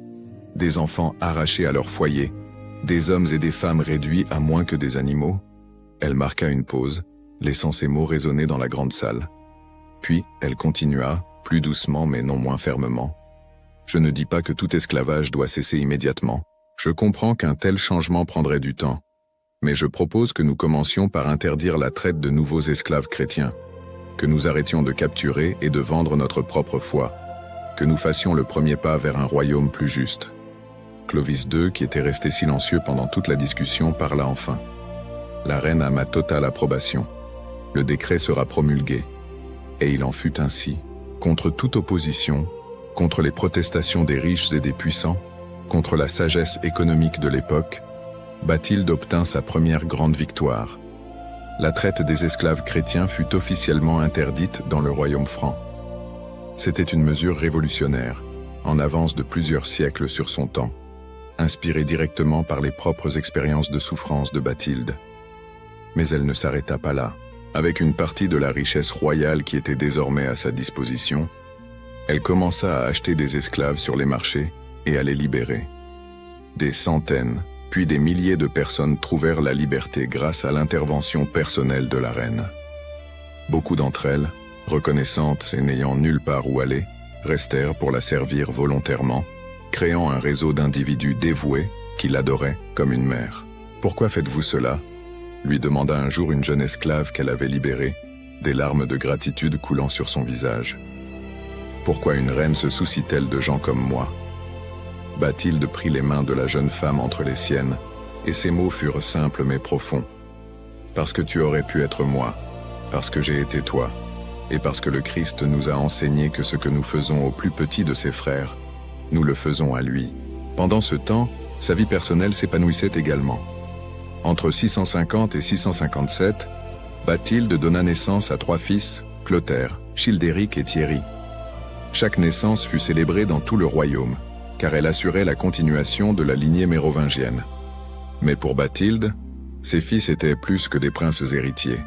des enfants arrachés à leur foyer, des hommes et des femmes réduits à moins que des animaux? » Elle marqua une pause, laissant ces mots résonner dans la grande salle. Puis elle continua, plus doucement mais non moins fermement. « Je ne dis pas que tout esclavage doit cesser immédiatement. Je comprends qu'un tel changement prendrait du temps. Mais je propose que nous commencions par interdire la traite de nouveaux esclaves chrétiens, que nous arrêtions de capturer et de vendre notre propre foi, que nous fassions le premier pas vers un royaume plus juste. » Clovis II, qui était resté silencieux pendant toute la discussion, parla enfin. La reine a ma totale approbation. Le décret sera promulgué. Et il en fut ainsi, contre toute opposition, contre les protestations des riches et des puissants, contre la sagesse économique de l'époque, Bathilde obtint sa première grande victoire. La traite des esclaves chrétiens fut officiellement interdite dans le royaume franc. C'était une mesure révolutionnaire, en avance de plusieurs siècles sur son temps, inspirée directement par les propres expériences de souffrance de Bathilde. Mais elle ne s'arrêta pas là. Avec une partie de la richesse royale qui était désormais à sa disposition, elle commença à acheter des esclaves sur les marchés et à les libérer. Des centaines, puis des milliers de personnes trouvèrent la liberté grâce à l'intervention personnelle de la reine. Beaucoup d'entre elles, reconnaissantes et n'ayant nulle part où aller, restèrent pour la servir volontairement, créant un réseau d'individus dévoués qui l'adoraient comme une mère. « Pourquoi faites-vous cela ?» lui demanda un jour une jeune esclave qu'elle avait libérée, des larmes de gratitude coulant sur son visage. « Pourquoi une reine se soucie-t-elle de gens comme moi ?» Bathilde prit les mains de la jeune femme entre les siennes, et ses mots furent simples mais profonds. « Parce que tu aurais pu être moi, parce que j'ai été toi, et parce que le Christ nous a enseigné que ce que nous faisons au plus petit de ses frères, nous le faisons à lui. » Pendant ce temps, sa vie personnelle s'épanouissait également. Entre 650 et 657, Bathilde donna naissance à 3 fils, Clotaire, Childéric et Thierry. Chaque naissance fut célébrée dans tout le royaume, car elle assurait la continuation de la lignée mérovingienne. Mais pour Bathilde, ses fils étaient plus que des princes héritiers.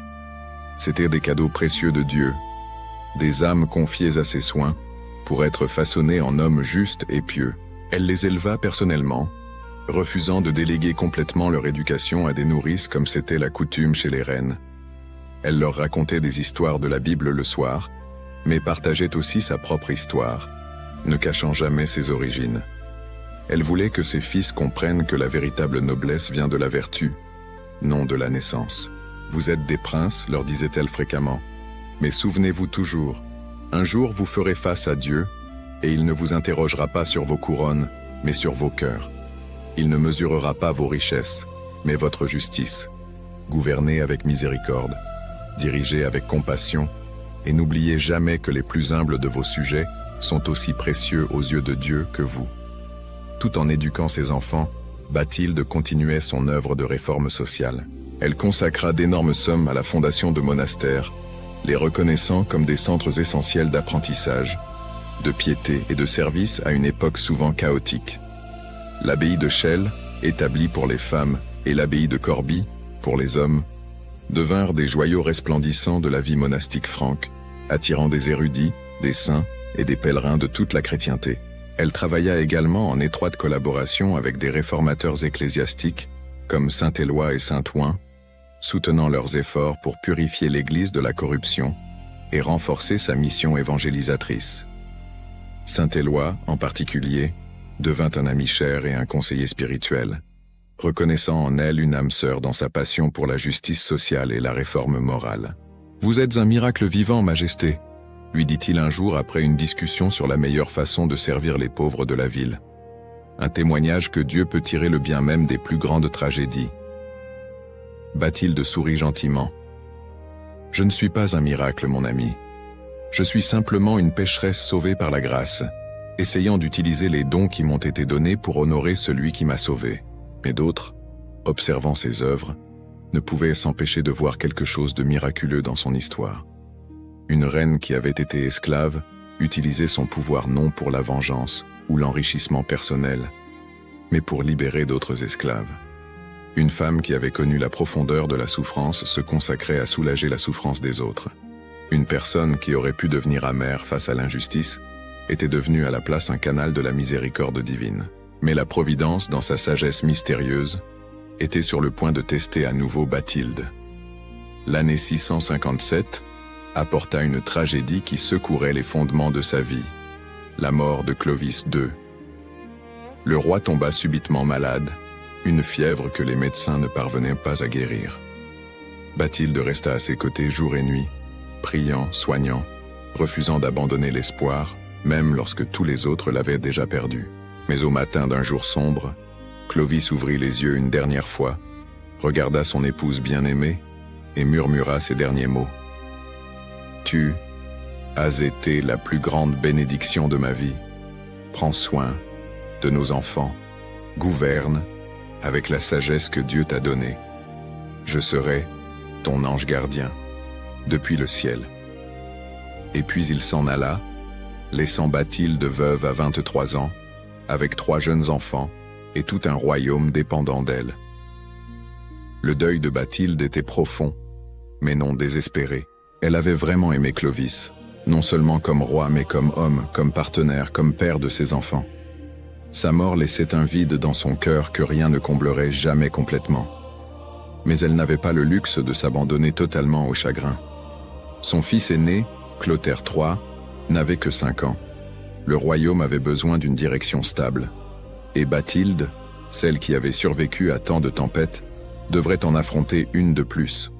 C'étaient des cadeaux précieux de Dieu, des âmes confiées à ses soins, pour être façonnées en hommes justes et pieux. Elle les éleva personnellement, refusant de déléguer complètement leur éducation à des nourrices comme c'était la coutume chez les reines. Elle leur racontait des histoires de la Bible le soir, mais partageait aussi sa propre histoire, ne cachant jamais ses origines. Elle voulait que ses fils comprennent que la véritable noblesse vient de la vertu, non de la naissance. « Vous êtes des princes, leur disait-elle fréquemment, mais souvenez-vous toujours, un jour vous ferez face à Dieu, et il ne vous interrogera pas sur vos couronnes, mais sur vos cœurs. Il ne mesurera pas vos richesses, mais votre justice. Gouvernez avec miséricorde, dirigez avec compassion, et n'oubliez jamais que les plus humbles de vos sujets sont aussi précieux aux yeux de Dieu que vous. » Tout en éduquant ses enfants, Bathilde continuait son œuvre de réforme sociale. Elle consacra d'énormes sommes à la fondation de monastères, les reconnaissant comme des centres essentiels d'apprentissage, de piété et de service à une époque souvent chaotique. L'abbaye de Chelles, établie pour les femmes, et l'abbaye de Corbie, pour les hommes, devinrent des joyaux resplendissants de la vie monastique franque, attirant des érudits, des saints et des pèlerins de toute la chrétienté. Elle travailla également en étroite collaboration avec des réformateurs ecclésiastiques, comme saint Éloi et saint Ouen, soutenant leurs efforts pour purifier l'Église de la corruption et renforcer sa mission évangélisatrice. Saint Éloi, en particulier, devint un ami cher et un conseiller spirituel, reconnaissant en elle une âme sœur dans sa passion pour la justice sociale et la réforme morale. « Vous êtes un miracle vivant, Majesté », lui dit-il un jour après une discussion sur la meilleure façon de servir les pauvres de la ville. Un témoignage que Dieu peut tirer le bien même des plus grandes tragédies. Bathilde sourit gentiment. « Je ne suis pas un miracle, mon ami. Je suis simplement une pécheresse sauvée par la grâce, essayant d'utiliser les dons qui m'ont été donnés pour honorer celui qui m'a sauvé. » Mais d'autres, observant ses œuvres, ne pouvaient s'empêcher de voir quelque chose de miraculeux dans son histoire. Une reine qui avait été esclave utilisait son pouvoir non pour la vengeance ou l'enrichissement personnel, mais pour libérer d'autres esclaves. Une femme qui avait connu la profondeur de la souffrance se consacrait à soulager la souffrance des autres. Une personne qui aurait pu devenir amère face à l'injustice était devenue à la place un canal de la miséricorde divine. Mais la Providence, dans sa sagesse mystérieuse, était sur le point de tester à nouveau Bathilde. L'année 657 apporta une tragédie qui secourait les fondements de sa vie, la mort de Clovis II. Le roi tomba subitement malade, une fièvre que les médecins ne parvenaient pas à guérir. Bathilde resta à ses côtés jour et nuit, priant, soignant, refusant d'abandonner l'espoir, même lorsque tous les autres l'avaient déjà perdu. Mais au matin d'un jour sombre, Clovis ouvrit les yeux une dernière fois, regarda son épouse bien-aimée et murmura ces derniers mots. « Tu as été la plus grande bénédiction de ma vie. Prends soin de nos enfants, gouverne avec la sagesse que Dieu t'a donnée. Je serai ton ange gardien depuis le ciel. » Et puis il s'en alla, laissant Bathilde veuve à 23 ans, avec 3 jeunes enfants et tout un royaume dépendant d'elle. Le deuil de Bathilde était profond, mais non désespéré. Elle avait vraiment aimé Clovis, non seulement comme roi, mais comme homme, comme partenaire, comme père de ses enfants. Sa mort laissait un vide dans son cœur que rien ne comblerait jamais complètement. Mais elle n'avait pas le luxe de s'abandonner totalement au chagrin. Son fils aîné, Clotaire III, n'avait que 5 ans. Le royaume avait besoin d'une direction stable. Et Bathilde, celle qui avait survécu à tant de tempêtes, devrait en affronter une de plus.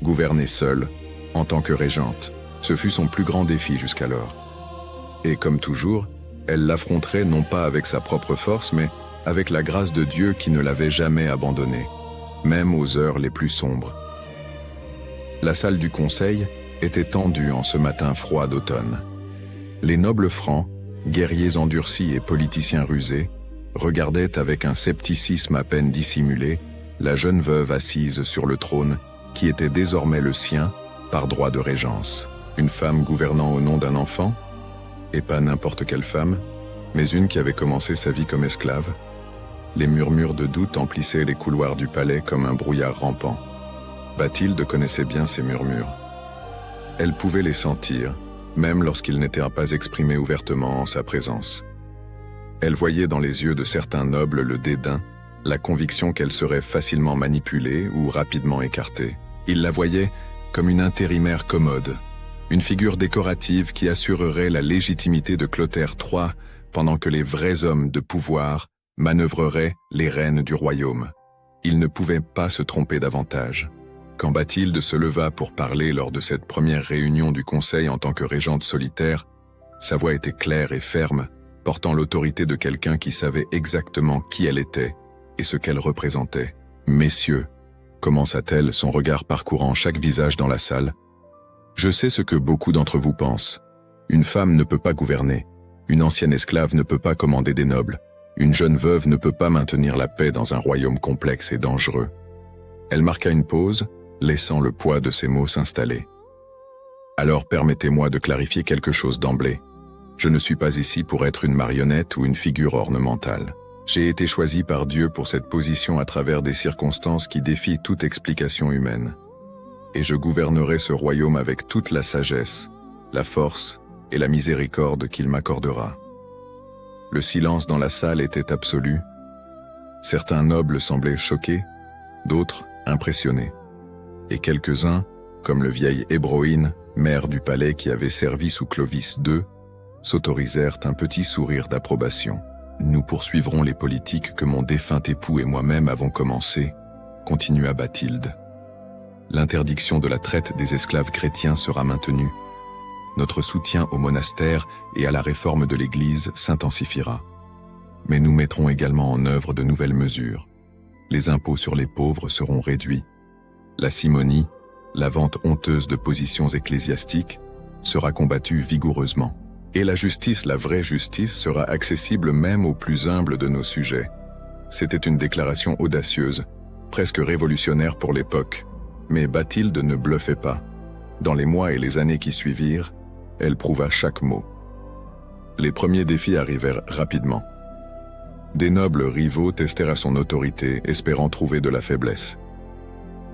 Gouverner seule, en tant que régente, ce fut son plus grand défi jusqu'alors. Et comme toujours, elle l'affronterait non pas avec sa propre force, mais avec la grâce de Dieu qui ne l'avait jamais abandonnée, même aux heures les plus sombres. La salle du conseil était tendue en ce matin froid d'automne. Les nobles francs, guerriers endurcis et politiciens rusés, regardaient avec un scepticisme à peine dissimulé la jeune veuve assise sur le trône qui était désormais le sien par droit de régence. Une femme gouvernant au nom d'un enfant, et pas n'importe quelle femme, mais une qui avait commencé sa vie comme esclave. Les murmures de doute emplissaient les couloirs du palais comme un brouillard rampant. Bathilde connaissait bien ces murmures. Elle pouvait les sentir, même lorsqu'ils n'étaient pas exprimés ouvertement en sa présence. Elle voyait dans les yeux de certains nobles le dédain, la conviction qu'elle serait facilement manipulée ou rapidement écartée. Ils la voyaient comme une intérimaire commode, une figure décorative qui assurerait la légitimité de Clotaire III pendant que les vrais hommes de pouvoir manœuvreraient les rênes du royaume. Ils ne pouvaient pas se tromper davantage. Quand Bathilde se leva pour parler lors de cette première réunion du conseil en tant que régente solitaire, sa voix était claire et ferme, portant l'autorité de quelqu'un qui savait exactement qui elle était et ce qu'elle représentait. « Messieurs », commença-t-elle, son regard parcourant chaque visage dans la salle, Je sais ce que beaucoup d'entre vous pensent. Une femme ne peut pas gouverner. Une ancienne esclave ne peut pas commander des nobles. Une jeune veuve ne peut pas maintenir la paix dans un royaume complexe et dangereux. Elle marqua une pause, laissant le poids de ses mots s'installer. Alors permettez-moi de clarifier quelque chose d'emblée. Je ne suis pas ici pour être une marionnette ou une figure ornementale. J'ai été choisi par Dieu pour cette position à travers des circonstances qui défient toute explication humaine. Et je gouvernerai ce royaume avec toute la sagesse, la force et la miséricorde qu'il m'accordera. Le silence dans la salle était absolu. Certains nobles semblaient choqués, d'autres impressionnés. Et quelques-uns, comme le vieil Hébroïne, maire du palais qui avait servi sous Clovis II, s'autorisèrent un petit sourire d'approbation. Nous poursuivrons les politiques que mon défunt époux et moi-même avons commencées, continua Bathilde. L'interdiction de la traite des esclaves chrétiens sera maintenue. Notre soutien au monastère et à la réforme de l'Église s'intensifiera. Mais nous mettrons également en œuvre de nouvelles mesures. Les impôts sur les pauvres seront réduits. La simonie, la vente honteuse de positions ecclésiastiques, sera combattue vigoureusement. Et la justice, la vraie justice, sera accessible même aux plus humbles de nos sujets. C'était une déclaration audacieuse, presque révolutionnaire pour l'époque. Mais Bathilde ne bluffait pas. Dans les mois et les années qui suivirent, elle prouva chaque mot. Les premiers défis arrivèrent rapidement. Des nobles rivaux testèrent son autorité, espérant trouver de la faiblesse.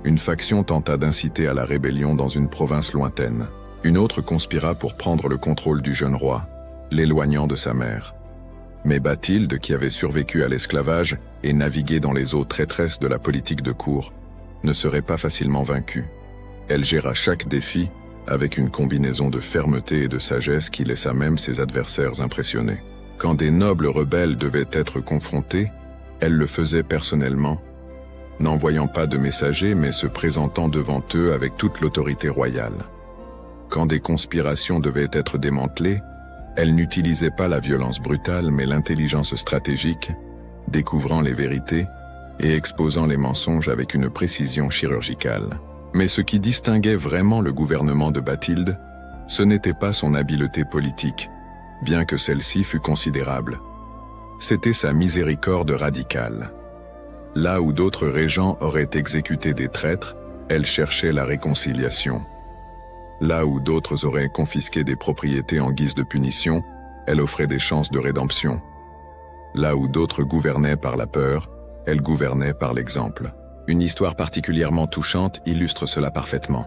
Une faction tenta d'inciter à la rébellion dans une province lointaine. Une autre conspira pour prendre le contrôle du jeune roi, l'éloignant de sa mère. Mais Bathilde, qui avait survécu à l'esclavage et navigué dans les eaux traîtresses de la politique de cour, ne serait pas facilement vaincue. Elle géra chaque défi avec une combinaison de fermeté et de sagesse qui laissa même ses adversaires impressionnés. Quand des nobles rebelles devaient être confrontés, elle le faisait personnellement, n'envoyant pas de messagers mais se présentant devant eux avec toute l'autorité royale. Quand des conspirations devaient être démantelées, elle n'utilisait pas la violence brutale mais l'intelligence stratégique, découvrant les vérités et exposant les mensonges avec une précision chirurgicale. Mais ce qui distinguait vraiment le gouvernement de Bathilde, ce n'était pas son habileté politique, bien que celle-ci fût considérable. C'était sa miséricorde radicale. Là où d'autres régents auraient exécuté des traîtres, elle cherchait la réconciliation. Là où d'autres auraient confisqué des propriétés en guise de punition, elle offrait des chances de rédemption. Là où d'autres gouvernaient par la peur, elle gouvernait par l'exemple. Une histoire particulièrement touchante illustre cela parfaitement.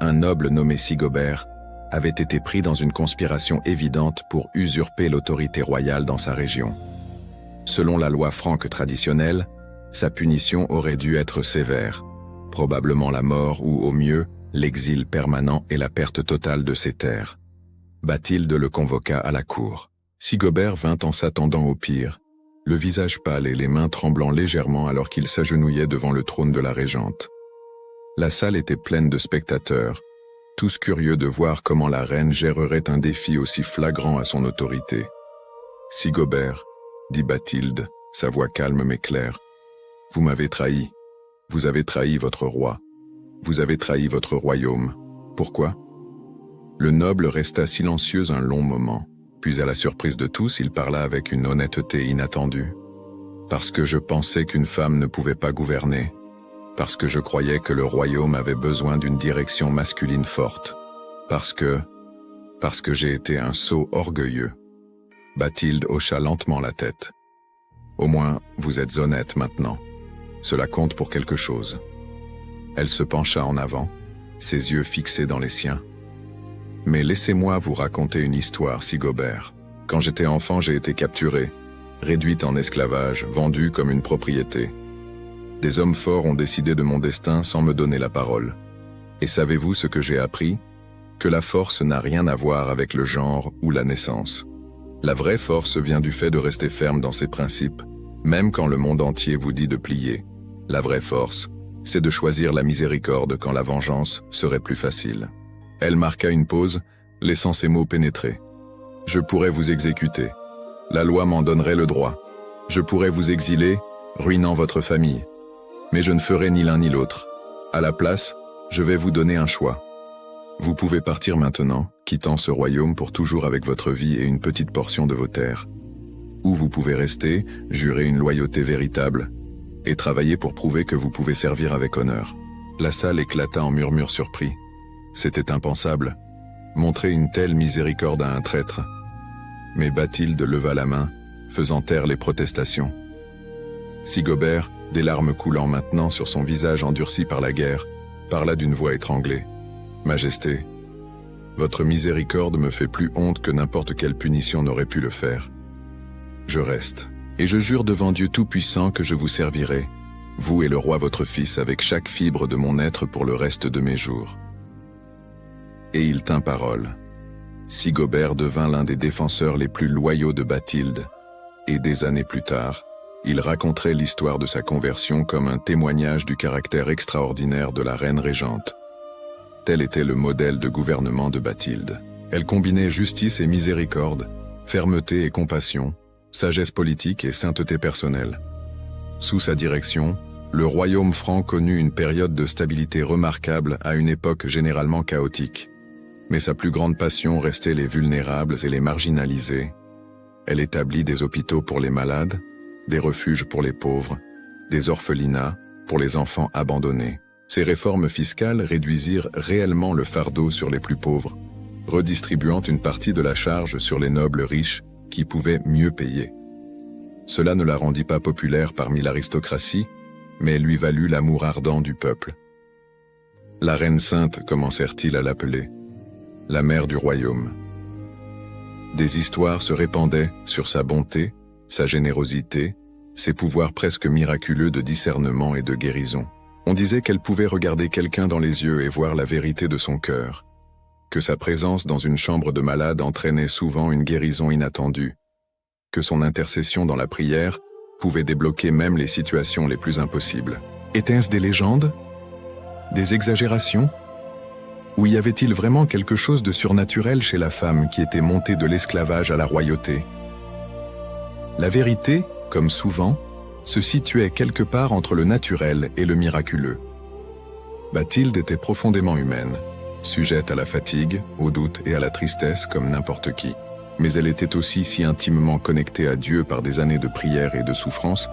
Un noble nommé Sigobert avait été pris dans une conspiration évidente pour usurper l'autorité royale dans sa région. Selon la loi franque traditionnelle, sa punition aurait dû être sévère, probablement la mort ou, au mieux, l'exil permanent et la perte totale de ses terres. Bathilde le convoqua à la cour. Sigobert vint en s'attendant au pire, le visage pâle et les mains tremblant légèrement alors qu'il s'agenouillait devant le trône de la régente. La salle était pleine de spectateurs, tous curieux de voir comment la reine gérerait un défi aussi flagrant à son autorité. « Sigobert, dit Bathilde, sa voix calme mais claire, vous m'avez trahi. Vous avez trahi votre roi. Vous avez trahi votre royaume. Pourquoi ?» Le noble resta silencieux un long moment, puis à la surprise de tous, il parla avec une honnêteté inattendue. « Parce que je pensais qu'une femme ne pouvait pas gouverner. Parce que je croyais que le royaume avait besoin d'une direction masculine forte. Parce que j'ai été un sot orgueilleux. » Bathilde hocha lentement la tête. « Au moins, vous êtes honnête maintenant. Cela compte pour quelque chose. » Elle se pencha en avant, ses yeux fixés dans les siens. « Mais laissez-moi vous raconter une histoire, Sigobert. Quand j'étais enfant, j'ai été capturé, réduite en esclavage, vendue comme une propriété. Des hommes forts ont décidé de mon destin sans me donner la parole. Et savez-vous ce que j'ai appris? Que la force n'a rien à voir avec le genre ou la naissance. La vraie force vient du fait de rester ferme dans ses principes, même quand le monde entier vous dit de plier. La vraie force, c'est de choisir la miséricorde quand la vengeance serait plus facile. » Elle marqua une pause, laissant ses mots pénétrer. « Je pourrais vous exécuter. La loi m'en donnerait le droit. Je pourrais vous exiler, ruinant votre famille. Mais je ne ferai ni l'un ni l'autre. À la place, je vais vous donner un choix. Vous pouvez partir maintenant, quittant ce royaume pour toujours avec votre vie et une petite portion de vos terres. Ou vous pouvez rester, jurer une loyauté véritable, et travailler pour prouver que vous pouvez servir avec honneur. » La salle éclata en murmures surpris. C'était impensable. Montrer une telle miséricorde à un traître. Mais Bathilde leva la main, faisant taire les protestations. Sigobert, des larmes coulant maintenant sur son visage endurci par la guerre, parla d'une voix étranglée. « Majesté, votre miséricorde me fait plus honte que n'importe quelle punition n'aurait pu le faire. Je reste, et je jure devant Dieu Tout-Puissant que je vous servirai, vous et le roi votre fils, avec chaque fibre de mon être pour le reste de mes jours. » Et il tint parole. Sigobert devint l'un des défenseurs les plus loyaux de Bathilde, et des années plus tard, il raconterait l'histoire de sa conversion comme un témoignage du caractère extraordinaire de la reine régente. Tel était le modèle de gouvernement de Bathilde. Elle combinait justice et miséricorde, fermeté et compassion, sagesse politique et sainteté personnelle. Sous sa direction, le royaume franc connut une période de stabilité remarquable à une époque généralement chaotique. Mais sa plus grande passion restait les vulnérables et les marginalisés. Elle établit des hôpitaux pour les malades, des refuges pour les pauvres, des orphelinats pour les enfants abandonnés. Ces réformes fiscales réduisirent réellement le fardeau sur les plus pauvres, redistribuant une partie de la charge sur les nobles riches qui pouvaient mieux payer. Cela ne la rendit pas populaire parmi l'aristocratie, mais lui valut l'amour ardent du peuple. La reine sainte commencèrent-ils à l'appeler, la mère du royaume. Des histoires se répandaient sur sa bonté, sa générosité, ses pouvoirs presque miraculeux de discernement et de guérison. On disait qu'elle pouvait regarder quelqu'un dans les yeux et voir la vérité de son cœur, que sa présence dans une chambre de malade entraînait souvent une guérison inattendue, que son intercession dans la prière pouvait débloquer même les situations les plus impossibles. Étaient-ce des légendes? Des exagérations? Ou y avait-il vraiment quelque chose de surnaturel chez la femme qui était montée de l'esclavage à la royauté? La vérité, comme souvent, se situait quelque part entre le naturel et le miraculeux. Bathilde était profondément humaine, sujette à la fatigue, au doute et à la tristesse comme n'importe qui. Mais elle était aussi si intimement connectée à Dieu par des années de prière et de souffrance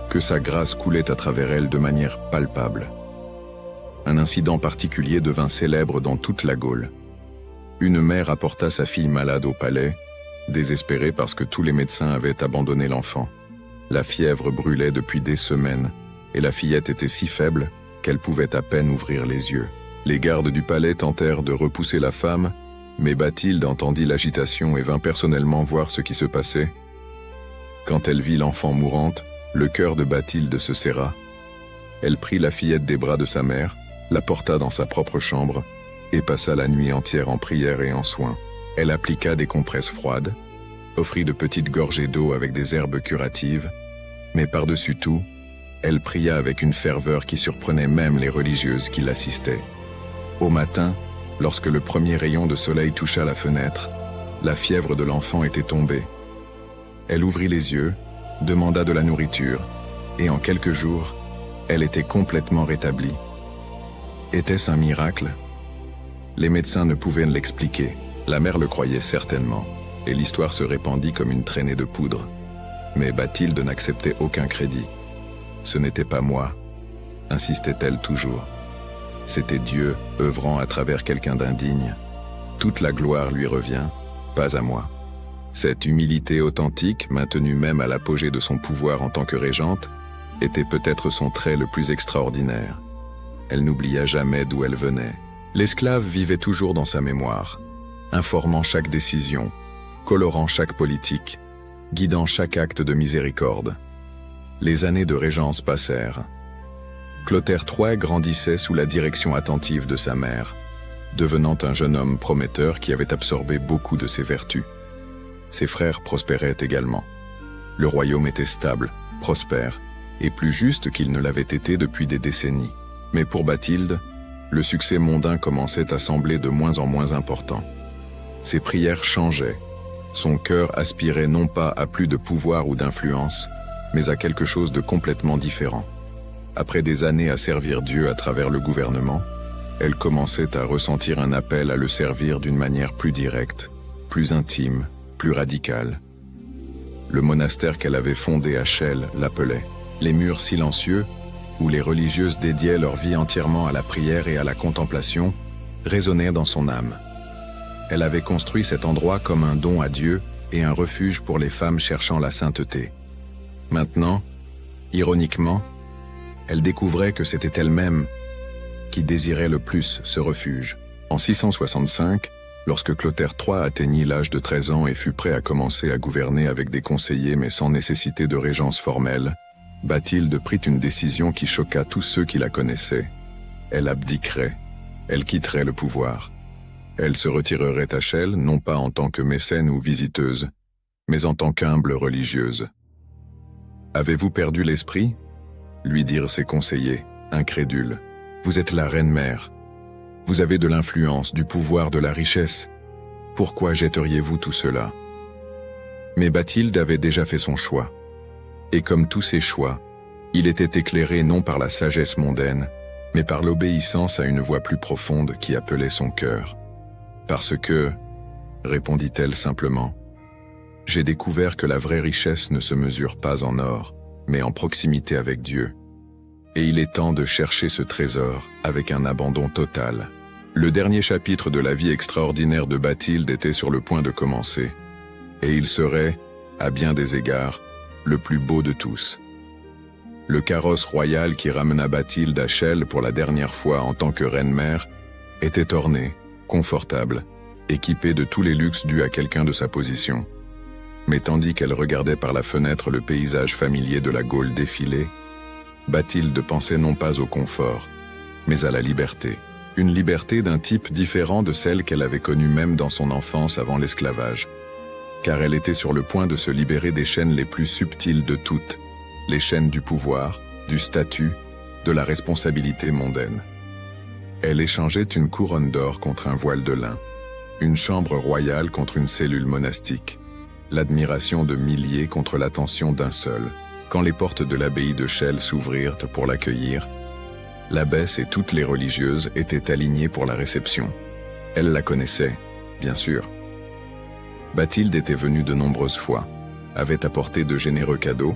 que sa grâce coulait à travers elle de manière palpable. Un incident particulier devint célèbre dans toute la Gaule. Une mère apporta sa fille malade au palais, désespérée parce que tous les médecins avaient abandonné l'enfant. La fièvre brûlait depuis des semaines, et la fillette était si faible qu'elle pouvait à peine ouvrir les yeux. Les gardes du palais tentèrent de repousser la femme, mais Bathilde entendit l'agitation et vint personnellement voir ce qui se passait. Quand elle vit l'enfant mourante, le cœur de Bathilde se serra. Elle prit la fillette des bras de sa mère, la porta dans sa propre chambre et passa la nuit entière en prière et en soins. Elle appliqua des compresses froides, offrit de petites gorgées d'eau avec des herbes curatives, mais par-dessus tout, elle pria avec une ferveur qui surprenait même les religieuses qui l'assistaient. Au matin, lorsque le premier rayon de soleil toucha la fenêtre, la fièvre de l'enfant était tombée. Elle ouvrit les yeux, demanda de la nourriture, et en quelques jours, elle était complètement rétablie. Était-ce un miracle? Les médecins ne pouvaient l'expliquer. La mère le croyait certainement, et l'histoire se répandit comme une traînée de poudre. Mais Bathilde n'acceptait aucun crédit. « Ce n'était pas moi », insistait-elle toujours. C'était Dieu œuvrant à travers quelqu'un d'indigne. Toute la gloire lui revient, pas à moi. Cette humilité authentique, maintenue même à l'apogée de son pouvoir en tant que régente, était peut-être son trait le plus extraordinaire. Elle n'oublia jamais d'où elle venait. L'esclave vivait toujours dans sa mémoire, informant chaque décision, colorant chaque politique, guidant chaque acte de miséricorde. Les années de régence passèrent. Clotaire III grandissait sous la direction attentive de sa mère, devenant un jeune homme prometteur qui avait absorbé beaucoup de ses vertus. Ses frères prospéraient également. Le royaume était stable, prospère, et plus juste qu'il ne l'avait été depuis des décennies. Mais pour Bathilde, le succès mondain commençait à sembler de moins en moins important. Ses prières changeaient. Son cœur aspirait non pas à plus de pouvoir ou d'influence, mais à quelque chose de complètement différent. Après des années à servir Dieu à travers le gouvernement, elle commençait à ressentir un appel à le servir d'une manière plus directe, plus intime, plus radicale. Le monastère qu'elle avait fondé à Chelles l'appelait. Les murs silencieux, où les religieuses dédiaient leur vie entièrement à la prière et à la contemplation, résonnaient dans son âme. Elle avait construit cet endroit comme un don à Dieu et un refuge pour les femmes cherchant la sainteté. Maintenant, ironiquement, elle découvrait que c'était elle-même qui désirait le plus ce refuge. En 665, lorsque Clotaire III atteignit l'âge de 13 ans et fut prêt à commencer à gouverner avec des conseillers mais sans nécessité de régence formelle, Bathilde prit une décision qui choqua tous ceux qui la connaissaient. Elle abdiquerait, elle quitterait le pouvoir. Elle se retirerait à Chelles, non pas en tant que mécène ou visiteuse, mais en tant qu'humble religieuse. « Avez-vous perdu l'esprit ?» lui dirent ses conseillers, incrédules. « Vous êtes la reine-mère. Vous avez de l'influence, du pouvoir, de la richesse. Pourquoi jetteriez-vous tout cela ?» Mais Bathilde avait déjà fait son choix. Et comme tous ses choix, il était éclairé non par la sagesse mondaine, mais par l'obéissance à une voix plus profonde qui appelait son cœur. « Parce que, répondit-elle simplement, j'ai découvert que la vraie richesse ne se mesure pas en or, mais en proximité avec Dieu. Et il est temps de chercher ce trésor avec un abandon total. » Le dernier chapitre de la vie extraordinaire de Bathilde était sur le point de commencer, et il serait, à bien des égards, le plus beau de tous. Le carrosse royal qui ramena Bathilde à Chelles pour la dernière fois en tant que reine-mère était orné, confortable, équipé de tous les luxes dus à quelqu'un de sa position. Mais tandis qu'elle regardait par la fenêtre le paysage familier de la Gaule défiler, Bathilde pensait non pas au confort, mais à la liberté. Une liberté d'un type différent de celle qu'elle avait connue même dans son enfance avant l'esclavage. Car elle était sur le point de se libérer des chaînes les plus subtiles de toutes, les chaînes du pouvoir, du statut, de la responsabilité mondaine. Elle échangeait une couronne d'or contre un voile de lin, une chambre royale contre une cellule monastique, l'admiration de milliers contre l'attention d'un seul. Quand les portes de l'abbaye de Chelles s'ouvrirent pour l'accueillir, l'abbesse et toutes les religieuses étaient alignées pour la réception. Elle la connaissait, bien sûr. Bathilde était venue de nombreuses fois, avait apporté de généreux cadeaux,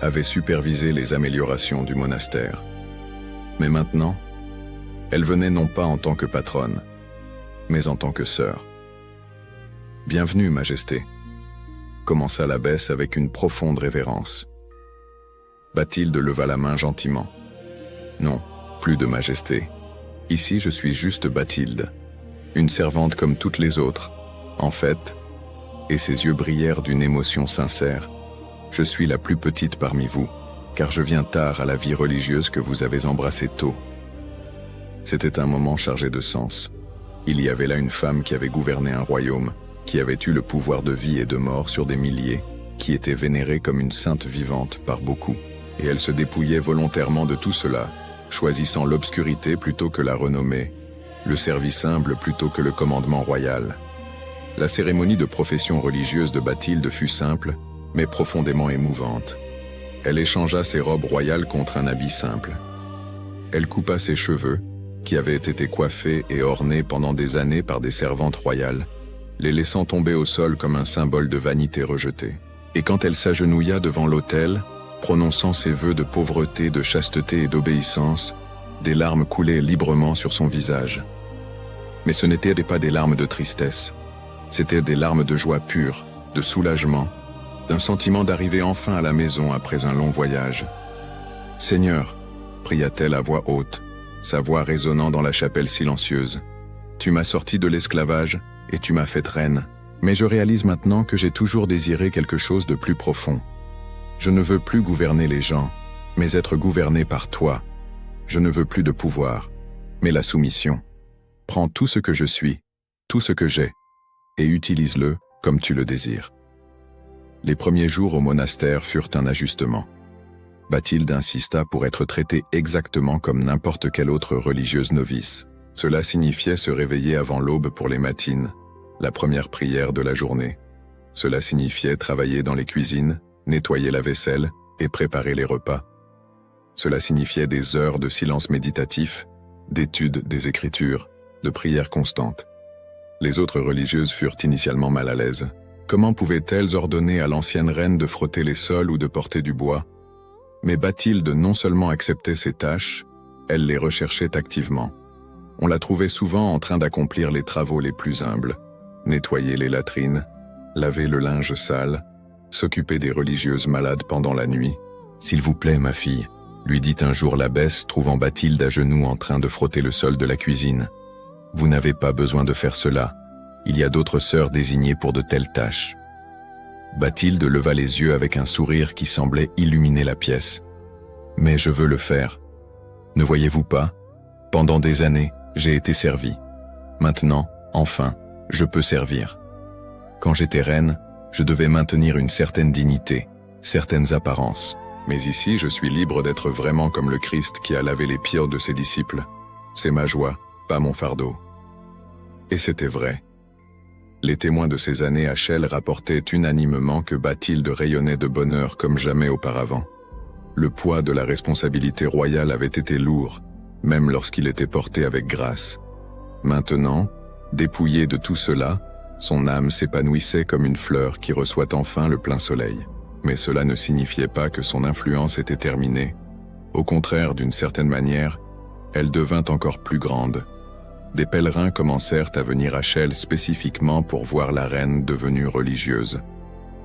avait supervisé les améliorations du monastère. Mais maintenant, elle venait non pas en tant que patronne, mais en tant que sœur. « Bienvenue, Majesté », commença l'abbesse avec une profonde révérence. Bathilde leva la main gentiment. « Non, plus de majesté. Ici, je suis juste Bathilde, une servante comme toutes les autres. En fait, et ses yeux brillèrent d'une émotion sincère, je suis la plus petite parmi vous, car je viens tard à la vie religieuse que vous avez embrassée tôt. » C'était un moment chargé de sens. Il y avait là une femme qui avait gouverné un royaume, qui avait eu le pouvoir de vie et de mort sur des milliers, qui était vénérée comme une sainte vivante par beaucoup. Et elle se dépouillait volontairement de tout cela, choisissant l'obscurité plutôt que la renommée, le service humble plutôt que le commandement royal. La cérémonie de profession religieuse de Bathilde fut simple, mais profondément émouvante. Elle échangea ses robes royales contre un habit simple. Elle coupa ses cheveux, qui avaient été coiffés et ornés pendant des années par des servantes royales, les laissant tomber au sol comme un symbole de vanité rejetée. Et quand elle s'agenouilla devant l'autel, prononçant ses vœux de pauvreté, de chasteté et d'obéissance, des larmes coulaient librement sur son visage. Mais ce n'étaient pas des larmes de tristesse, c'étaient des larmes de joie pure, de soulagement, d'un sentiment d'arriver enfin à la maison après un long voyage. « Seigneur », pria-t-elle à voix haute, sa voix résonnant dans la chapelle silencieuse, « tu m'as sorti de l'esclavage et tu m'as faite reine. Mais je réalise maintenant que j'ai toujours désiré quelque chose de plus profond. Je ne veux plus gouverner les gens, mais être gouverné par toi. Je ne veux plus de pouvoir, mais la soumission. Prends tout ce que je suis, tout ce que j'ai, et utilise-le comme tu le désires. » Les premiers jours au monastère furent un ajustement. Bathilde insista pour être traitée exactement comme n'importe quelle autre religieuse novice. Cela signifiait se réveiller avant l'aube pour les matines, la première prière de la journée. Cela signifiait travailler dans les cuisines, nettoyer la vaisselle et préparer les repas. Cela signifiait des heures de silence méditatif, d'études des Écritures, de prières constantes. Les autres religieuses furent initialement mal à l'aise. Comment pouvaient-elles ordonner à l'ancienne reine de frotter les sols ou de porter du bois? Mais Bathilde non seulement acceptait ces tâches, elle les recherchait activement. On la trouvait souvent en train d'accomplir les travaux les plus humbles, nettoyer les latrines, laver le linge sale, s'occuper des religieuses malades pendant la nuit. « S'il vous plaît, ma fille », lui dit un jour l'abbesse, trouvant Bathilde à genoux en train de frotter le sol de la cuisine. « Vous n'avez pas besoin de faire cela. Il y a d'autres sœurs désignées pour de telles tâches. » Bathilde leva les yeux avec un sourire qui semblait illuminer la pièce. « Mais je veux le faire. Ne voyez-vous pas? Pendant des années, j'ai été servie. Maintenant, enfin, je peux servir. Quand j'étais reine, je devais maintenir une certaine dignité, certaines apparences. Mais ici, je suis libre d'être vraiment comme le Christ qui a lavé les pieds de ses disciples. C'est ma joie, pas mon fardeau. » Et c'était vrai. Les témoins de ces années à Chelles rapportaient unanimement que Bathilde rayonnait de bonheur comme jamais auparavant. Le poids de la responsabilité royale avait été lourd, même lorsqu'il était porté avec grâce. Maintenant, dépouillée de tout cela, son âme s'épanouissait comme une fleur qui reçoit enfin le plein soleil. Mais cela ne signifiait pas que son influence était terminée. Au contraire, d'une certaine manière, elle devint encore plus grande. Des pèlerins commencèrent à venir à Chelles spécifiquement pour voir la reine devenue religieuse.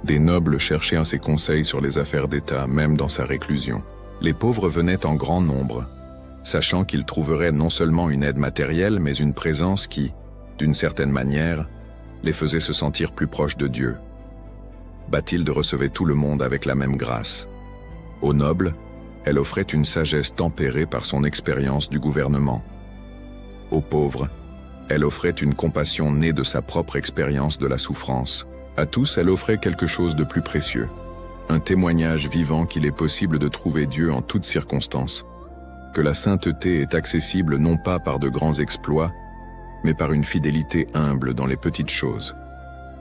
Des nobles cherchaient ses conseils sur les affaires d'État, même dans sa réclusion. Les pauvres venaient en grand nombre, sachant qu'ils trouveraient non seulement une aide matérielle, mais une présence qui, d'une certaine manière, les faisait se sentir plus proches de Dieu. Bathilde recevait tout le monde avec la même grâce. Aux nobles, elle offrait une sagesse tempérée par son expérience du gouvernement. Aux pauvres, elle offrait une compassion née de sa propre expérience de la souffrance. À tous, elle offrait quelque chose de plus précieux, un témoignage vivant qu'il est possible de trouver Dieu en toutes circonstances, que la sainteté est accessible non pas par de grands exploits, mais par une fidélité humble dans les petites choses.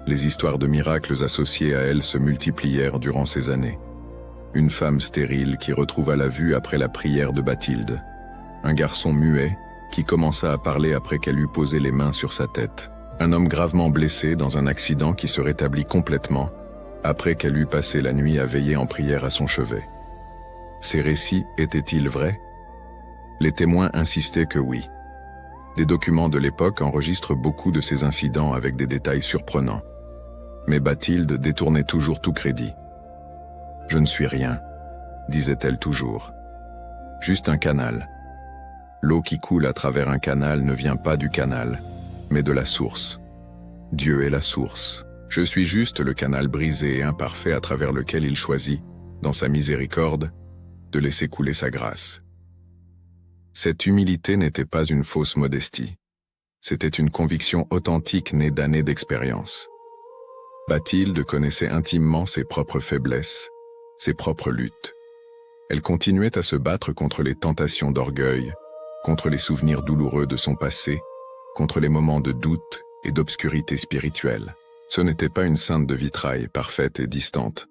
Les histoires de miracles associées à elle se multiplièrent durant ces années. Une femme stérile qui retrouva la vue après la prière de Bathilde. Un garçon muet qui commença à parler après qu'elle eut posé les mains sur sa tête. Un homme gravement blessé dans un accident qui se rétablit complètement après qu'elle eut passé la nuit à veiller en prière à son chevet. Ces récits étaient-ils vrais? Les témoins insistaient que oui. Des documents de l'époque enregistrent beaucoup de ces incidents avec des détails surprenants. Mais Bathilde détournait toujours tout crédit. « Je ne suis rien », disait-elle toujours. « Juste un canal. L'eau qui coule à travers un canal ne vient pas du canal, mais de la source. Dieu est la source. Je suis juste le canal brisé et imparfait à travers lequel il choisit, dans sa miséricorde, de laisser couler sa grâce. » Cette humilité n'était pas une fausse modestie. C'était une conviction authentique née d'années d'expérience. Bathilde connaissait intimement ses propres faiblesses, ses propres luttes. Elle continuait à se battre contre les tentations d'orgueil, contre les souvenirs douloureux de son passé, contre les moments de doute et d'obscurité spirituelle. Ce n'était pas une sainte de vitrail parfaite et distante.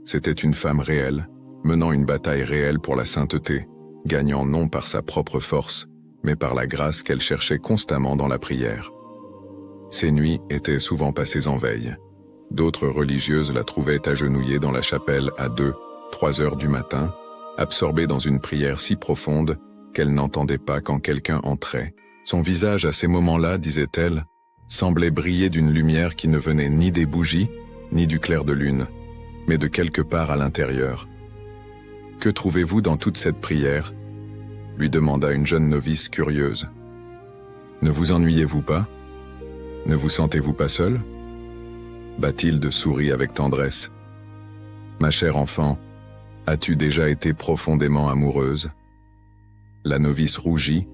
C'était une femme réelle, menant une bataille réelle pour la sainteté, gagnant non par sa propre force, mais par la grâce qu'elle cherchait constamment dans la prière. Ses nuits étaient souvent passées en veille. D'autres religieuses la trouvaient agenouillée dans la chapelle à 2, 3 heures du matin, absorbée dans une prière si profonde qu'elle n'entendait pas quand quelqu'un entrait. Son visage à ces moments-là, disait-elle, semblait briller d'une lumière qui ne venait ni des bougies, ni du clair de lune, mais de quelque part à l'intérieur. « Que trouvez-vous dans toute cette prière ?» lui demanda une jeune novice curieuse. « Ne vous ennuyez-vous pas? Ne vous sentez-vous pas seule ?» Bathilde sourit avec tendresse. « Ma chère enfant, as-tu déjà été profondément amoureuse ?» La novice rougit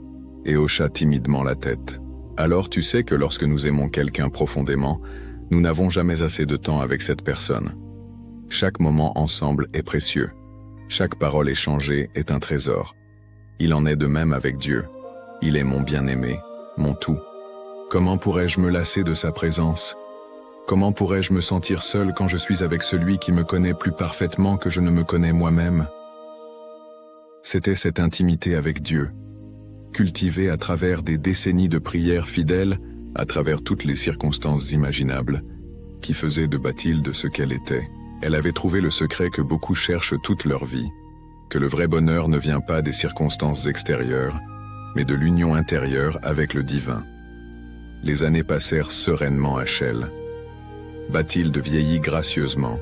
et hocha timidement la tête. « Alors tu sais que lorsque nous aimons quelqu'un profondément, nous n'avons jamais assez de temps avec cette personne. Chaque moment ensemble est précieux. Chaque parole échangée est un trésor. Il en est de même avec Dieu. Il est mon bien-aimé, mon tout. Comment pourrais-je me lasser de sa présence ? Comment pourrais-je me sentir seul quand je suis avec celui qui me connaît plus parfaitement que je ne me connais moi-même ? C'était cette intimité avec Dieu cultivée à travers des décennies de prières fidèles, à travers toutes les circonstances imaginables, qui faisaient de Bathilde ce qu'elle était. Elle avait trouvé le secret que beaucoup cherchent toute leur vie, que le vrai bonheur ne vient pas des circonstances extérieures, mais de l'union intérieure avec le divin. Les années passèrent sereinement à Chelles. Bathilde vieillit gracieusement,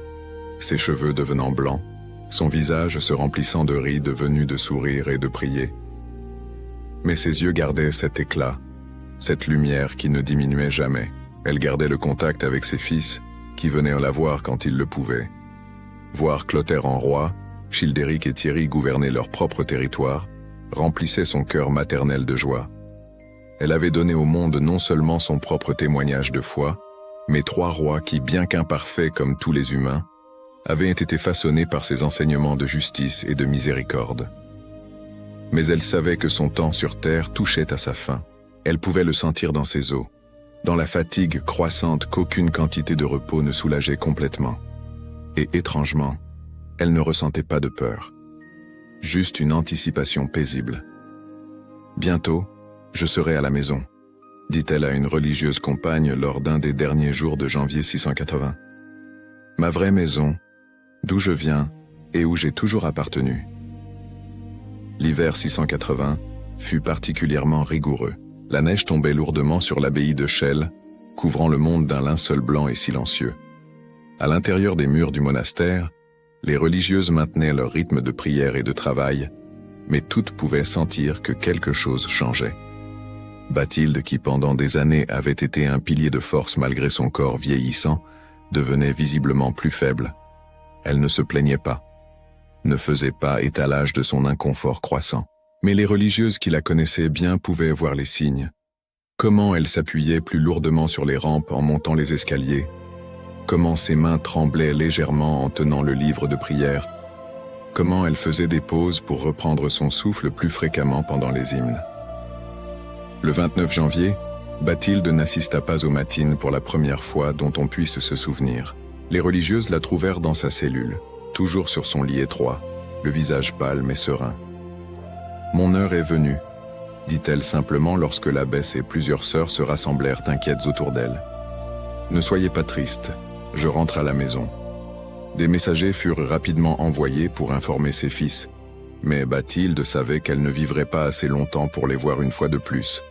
ses cheveux devenant blancs, son visage se remplissant de rides venues de sourire et de prier. Mais ses yeux gardaient cet éclat, cette lumière qui ne diminuait jamais. Elle gardait le contact avec ses fils, qui venaient la voir quand ils le pouvaient. Voir Clotaire en roi, Childéric et Thierry gouverner leur propre territoire, remplissait son cœur maternel de joie. Elle avait donné au monde non seulement son propre témoignage de foi, mais 3 rois qui, bien qu'imparfaits comme tous les humains, avaient été façonnés par ses enseignements de justice et de miséricorde. Mais elle savait que son temps sur terre touchait à sa fin. Elle pouvait le sentir dans ses os, dans la fatigue croissante qu'aucune quantité de repos ne soulageait complètement. Et étrangement, elle ne ressentait pas de peur, juste une anticipation paisible. « Bientôt, je serai à la maison », dit-elle à une religieuse compagne lors d'un des derniers jours de janvier 680. « Ma vraie maison, d'où je viens et où j'ai toujours appartenu. » L'hiver 680 fut particulièrement rigoureux. La neige tombait lourdement sur l'abbaye de Chelles, couvrant le monde d'un linceul blanc et silencieux. À l'intérieur des murs du monastère, les religieuses maintenaient leur rythme de prière et de travail, mais toutes pouvaient sentir que quelque chose changeait. Bathilde, qui pendant des années avait été un pilier de force malgré son corps vieillissant, devenait visiblement plus faible. Elle ne se plaignait pas, ne faisait pas étalage de son inconfort croissant. Mais les religieuses qui la connaissaient bien pouvaient voir les signes. Comment elle s'appuyait plus lourdement sur les rampes en montant les escaliers, comment ses mains tremblaient légèrement en tenant le livre de prière, comment elle faisait des pauses pour reprendre son souffle plus fréquemment pendant les hymnes. Le 29 janvier, Bathilde n'assista pas aux matines pour la première fois dont on puisse se souvenir. Les religieuses la trouvèrent dans sa cellule, toujours sur son lit étroit, le visage pâle mais serein. « Mon heure est venue », dit-elle simplement lorsque l'abbesse et plusieurs sœurs se rassemblèrent inquiètes autour d'elle. « Ne soyez pas triste, je rentre à la maison. » Des messagers furent rapidement envoyés pour informer ses fils, mais Bathilde savait qu'elle ne vivrait pas assez longtemps pour les voir une fois de plus.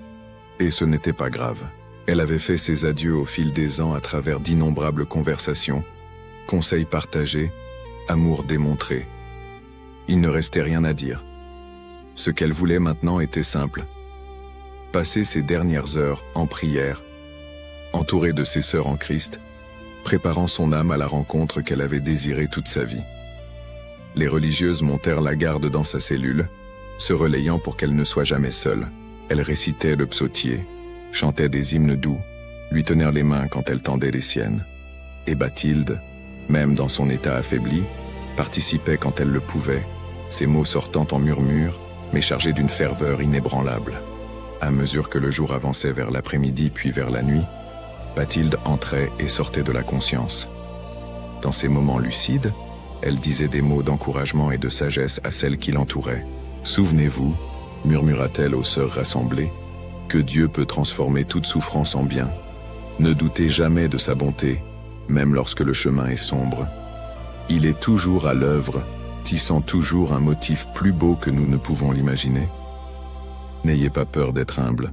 Et ce n'était pas grave. Elle avait fait ses adieux au fil des ans à travers d'innombrables conversations, conseils partagés, amour démontré. Il ne restait rien à dire. Ce qu'elle voulait maintenant était simple. Passer ses dernières heures en prière, entourée de ses sœurs en Christ, préparant son âme à la rencontre qu'elle avait désirée toute sa vie. Les religieuses montèrent la garde dans sa cellule, se relayant pour qu'elle ne soit jamais seule. Elle récitait le psautier, chantait des hymnes doux, lui tenèrent les mains quand elle tendait les siennes. Et Bathilde, même dans son état affaibli, participait quand elle le pouvait, ses mots sortant en murmures, mais chargés d'une ferveur inébranlable. À mesure que le jour avançait vers l'après-midi puis vers la nuit, Bathilde entrait et sortait de la conscience. Dans ces moments lucides, elle disait des mots d'encouragement et de sagesse à celles qui l'entouraient. « Souvenez-vous, murmura-t-elle aux sœurs rassemblées, que Dieu peut transformer toute souffrance en bien. Ne doutez jamais de sa bonté, même lorsque le chemin est sombre. Il est toujours à l'œuvre, tissant toujours un motif plus beau que nous ne pouvons l'imaginer. N'ayez pas peur d'être humble.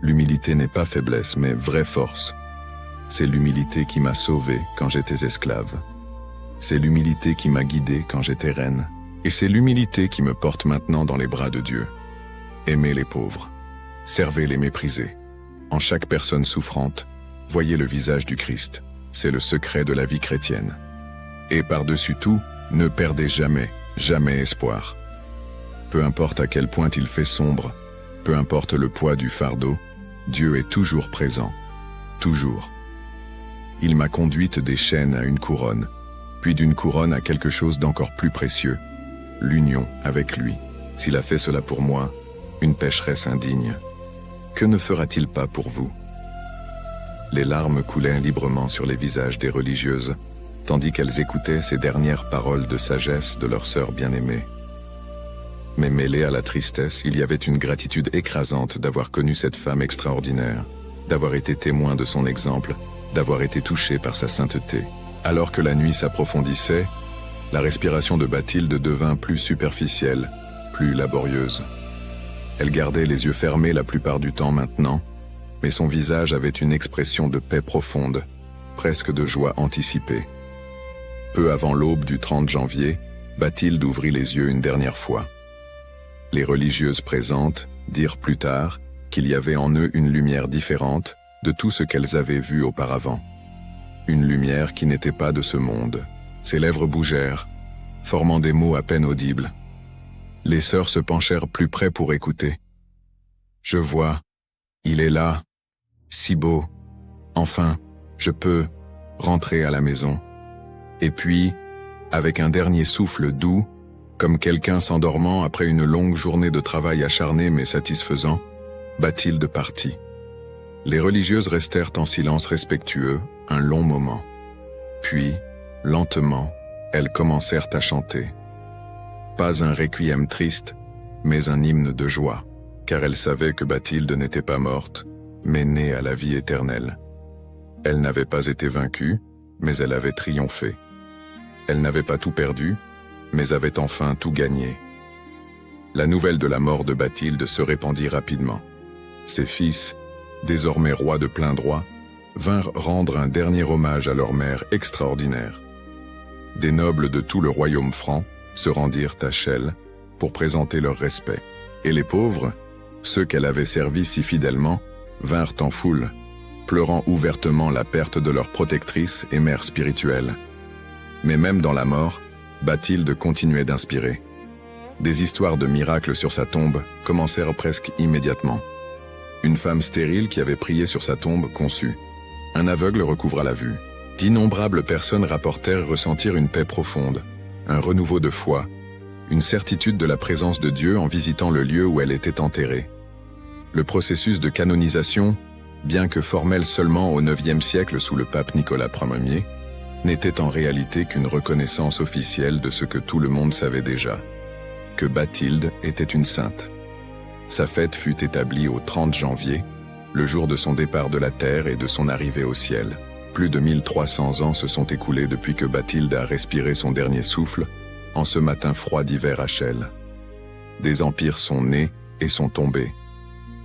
L'humilité n'est pas faiblesse, mais vraie force. C'est l'humilité qui m'a sauvé quand j'étais esclave. C'est l'humilité qui m'a guidé quand j'étais reine. Et c'est l'humilité qui me porte maintenant dans les bras de Dieu. Aimez les pauvres. Servez les méprisés. En chaque personne souffrante, voyez le visage du Christ. C'est le secret de la vie chrétienne. Et par-dessus tout, ne perdez jamais, jamais espoir. Peu importe à quel point il fait sombre, peu importe le poids du fardeau, Dieu est toujours présent. Toujours. Il m'a conduite des chaînes à une couronne, puis d'une couronne à quelque chose d'encore plus précieux, l'union avec lui. S'il a fait cela pour moi, une pécheresse indigne, que ne fera-t-il pas pour vous? Les larmes coulaient librement sur les visages des religieuses, tandis qu'elles écoutaient ces dernières paroles de sagesse de leur sœur bien-aimée. Mais mêlée à la tristesse, il y avait une gratitude écrasante d'avoir connu cette femme extraordinaire, d'avoir été témoin de son exemple, d'avoir été touché par sa sainteté. Alors que la nuit s'approfondissait, la respiration de Bathilde devint plus superficielle, plus laborieuse. Elle gardait les yeux fermés la plupart du temps maintenant, mais son visage avait une expression de paix profonde, presque de joie anticipée. Peu avant l'aube du 30 janvier, Bathilde ouvrit les yeux une dernière fois. Les religieuses présentes dirent plus tard qu'il y avait en eux une lumière différente de tout ce qu'elles avaient vu auparavant. Une lumière qui n'était pas de ce monde. Ses lèvres bougèrent, formant des mots à peine audibles. Les sœurs se penchèrent plus près pour écouter. « Je vois, il est là, si beau. Enfin, je peux rentrer à la maison. » Et puis, avec un dernier souffle doux, comme quelqu'un s'endormant après une longue journée de travail acharné mais satisfaisant, Bathilde partit. Les religieuses restèrent en silence respectueux un long moment. Puis, lentement, elles commencèrent à chanter. Pas un requiem triste, mais un hymne de joie, car elles savaient que Bathilde n'était pas morte, mais née à la vie éternelle. Elle n'avait pas été vaincue, mais elle avait triomphé. Elle n'avait pas tout perdu, mais avait enfin tout gagné. La nouvelle de la mort de Bathilde se répandit rapidement. Ses fils, désormais rois de plein droit, vinrent rendre un dernier hommage à leur mère extraordinaire. Des nobles de tout le royaume franc se rendirent à Chelles pour présenter leur respect. Et les pauvres, ceux qu'elle avait servis si fidèlement, vinrent en foule, pleurant ouvertement la perte de leur protectrice et mère spirituelle. Mais même dans la mort, Bathilde continuait d'inspirer. Des histoires de miracles sur sa tombe commencèrent presque immédiatement. Une femme stérile qui avait prié sur sa tombe conçut. Un aveugle recouvra la vue. D'innombrables personnes rapportèrent ressentir une paix profonde, un renouveau de foi, une certitude de la présence de Dieu en visitant le lieu où elle était enterrée. Le processus de canonisation, bien que formel seulement au IXe siècle sous le pape Nicolas Ier, n'était en réalité qu'une reconnaissance officielle de ce que tout le monde savait déjà, que Bathilde était une sainte. Sa fête fut établie au 30 janvier, le jour de son départ de la terre et de son arrivée au ciel. Plus de 1300 ans se sont écoulés depuis que Bathilde a respiré son dernier souffle, en ce matin froid d'hiver à Chelles. Des empires sont nés et sont tombés.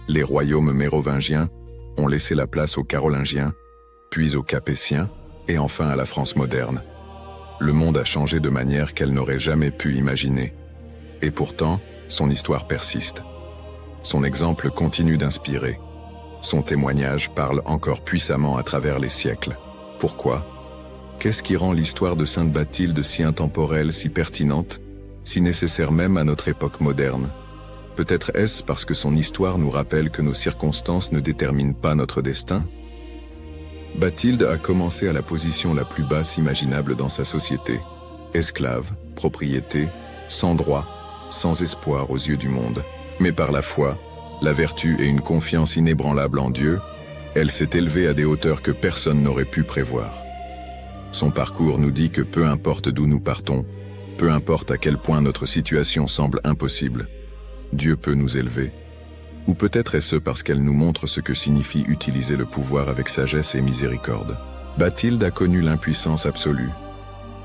Les royaumes mérovingiens ont laissé la place aux Carolingiens, puis aux Capétiens, et enfin à la France moderne. Le monde a changé de manière qu'elle n'aurait jamais pu imaginer. Et pourtant, son histoire persiste. Son exemple continue d'inspirer. Son témoignage parle encore puissamment à travers les siècles. Pourquoi ? Qu'est-ce qui rend l'histoire de Sainte Bathilde si intemporelle, si pertinente, si nécessaire même à notre époque moderne ? Peut-être est-ce parce que son histoire nous rappelle que nos circonstances ne déterminent pas notre destin ? Bathilde a commencé à la position la plus basse imaginable dans sa société. Esclave, propriété, sans droit, sans espoir aux yeux du monde. Mais par la foi, la vertu et une confiance inébranlable en Dieu, elle s'est élevée à des hauteurs que personne n'aurait pu prévoir. Son parcours nous dit que peu importe d'où nous partons, peu importe à quel point notre situation semble impossible, Dieu peut nous élever. Ou peut-être est-ce parce qu'elle nous montre ce que signifie utiliser le pouvoir avec sagesse et miséricorde. Bathilde a connu l'impuissance absolue.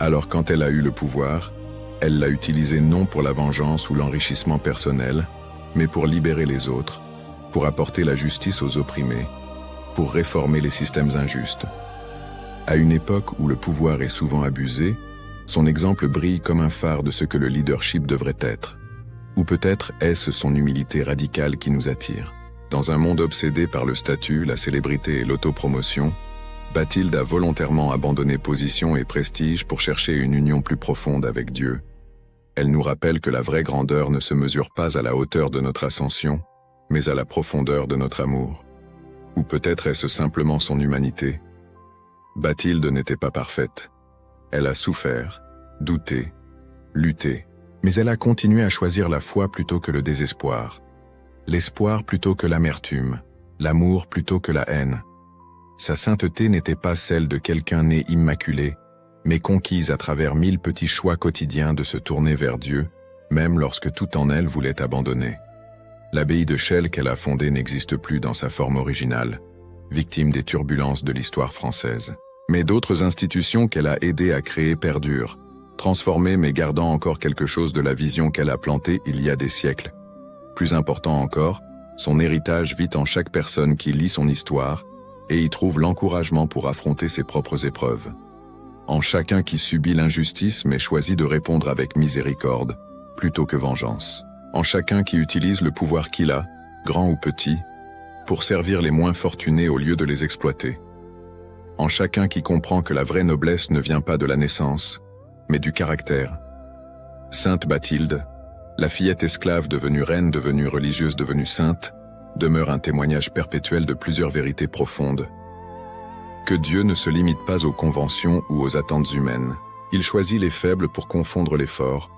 Alors quand elle a eu le pouvoir, elle l'a utilisé non pour la vengeance ou l'enrichissement personnel, mais pour libérer les autres, pour apporter la justice aux opprimés, pour réformer les systèmes injustes. À une époque où le pouvoir est souvent abusé, son exemple brille comme un phare de ce que le leadership devrait être. Ou peut-être est-ce son humilité radicale qui nous attire. Dans un monde obsédé par le statut, la célébrité et l'autopromotion, Bathilde a volontairement abandonné position et prestige pour chercher une union plus profonde avec Dieu. Elle nous rappelle que la vraie grandeur ne se mesure pas à la hauteur de notre ascension, mais à la profondeur de notre amour. Ou peut-être est-ce simplement son humanité. Bathilde n'était pas parfaite. Elle a souffert, douté, lutté. Mais elle a continué à choisir la foi plutôt que le désespoir, l'espoir plutôt que l'amertume, l'amour plutôt que la haine. Sa sainteté n'était pas celle de quelqu'un né immaculé, mais conquise à travers 1000 petits choix quotidiens de se tourner vers Dieu, même lorsque tout en elle voulait abandonner. L'abbaye de Chelles qu'elle a fondée n'existe plus dans sa forme originale, victime des turbulences de l'histoire française. Mais d'autres institutions qu'elle a aidé à créer perdurent, transformées mais gardant encore quelque chose de la vision qu'elle a plantée il y a des siècles. Plus important encore, son héritage vit en chaque personne qui lit son histoire et y trouve l'encouragement pour affronter ses propres épreuves. En chacun qui subit l'injustice mais choisit de répondre avec miséricorde, plutôt que vengeance. En chacun qui utilise le pouvoir qu'il a, grand ou petit, pour servir les moins fortunés au lieu de les exploiter. En chacun qui comprend que la vraie noblesse ne vient pas de la naissance, mais du caractère. Sainte Bathilde, la fillette esclave devenue reine, devenue religieuse, devenue sainte, demeure un témoignage perpétuel de plusieurs vérités profondes. Que Dieu ne se limite pas aux conventions ou aux attentes humaines. Il choisit les faibles pour confondre les forts,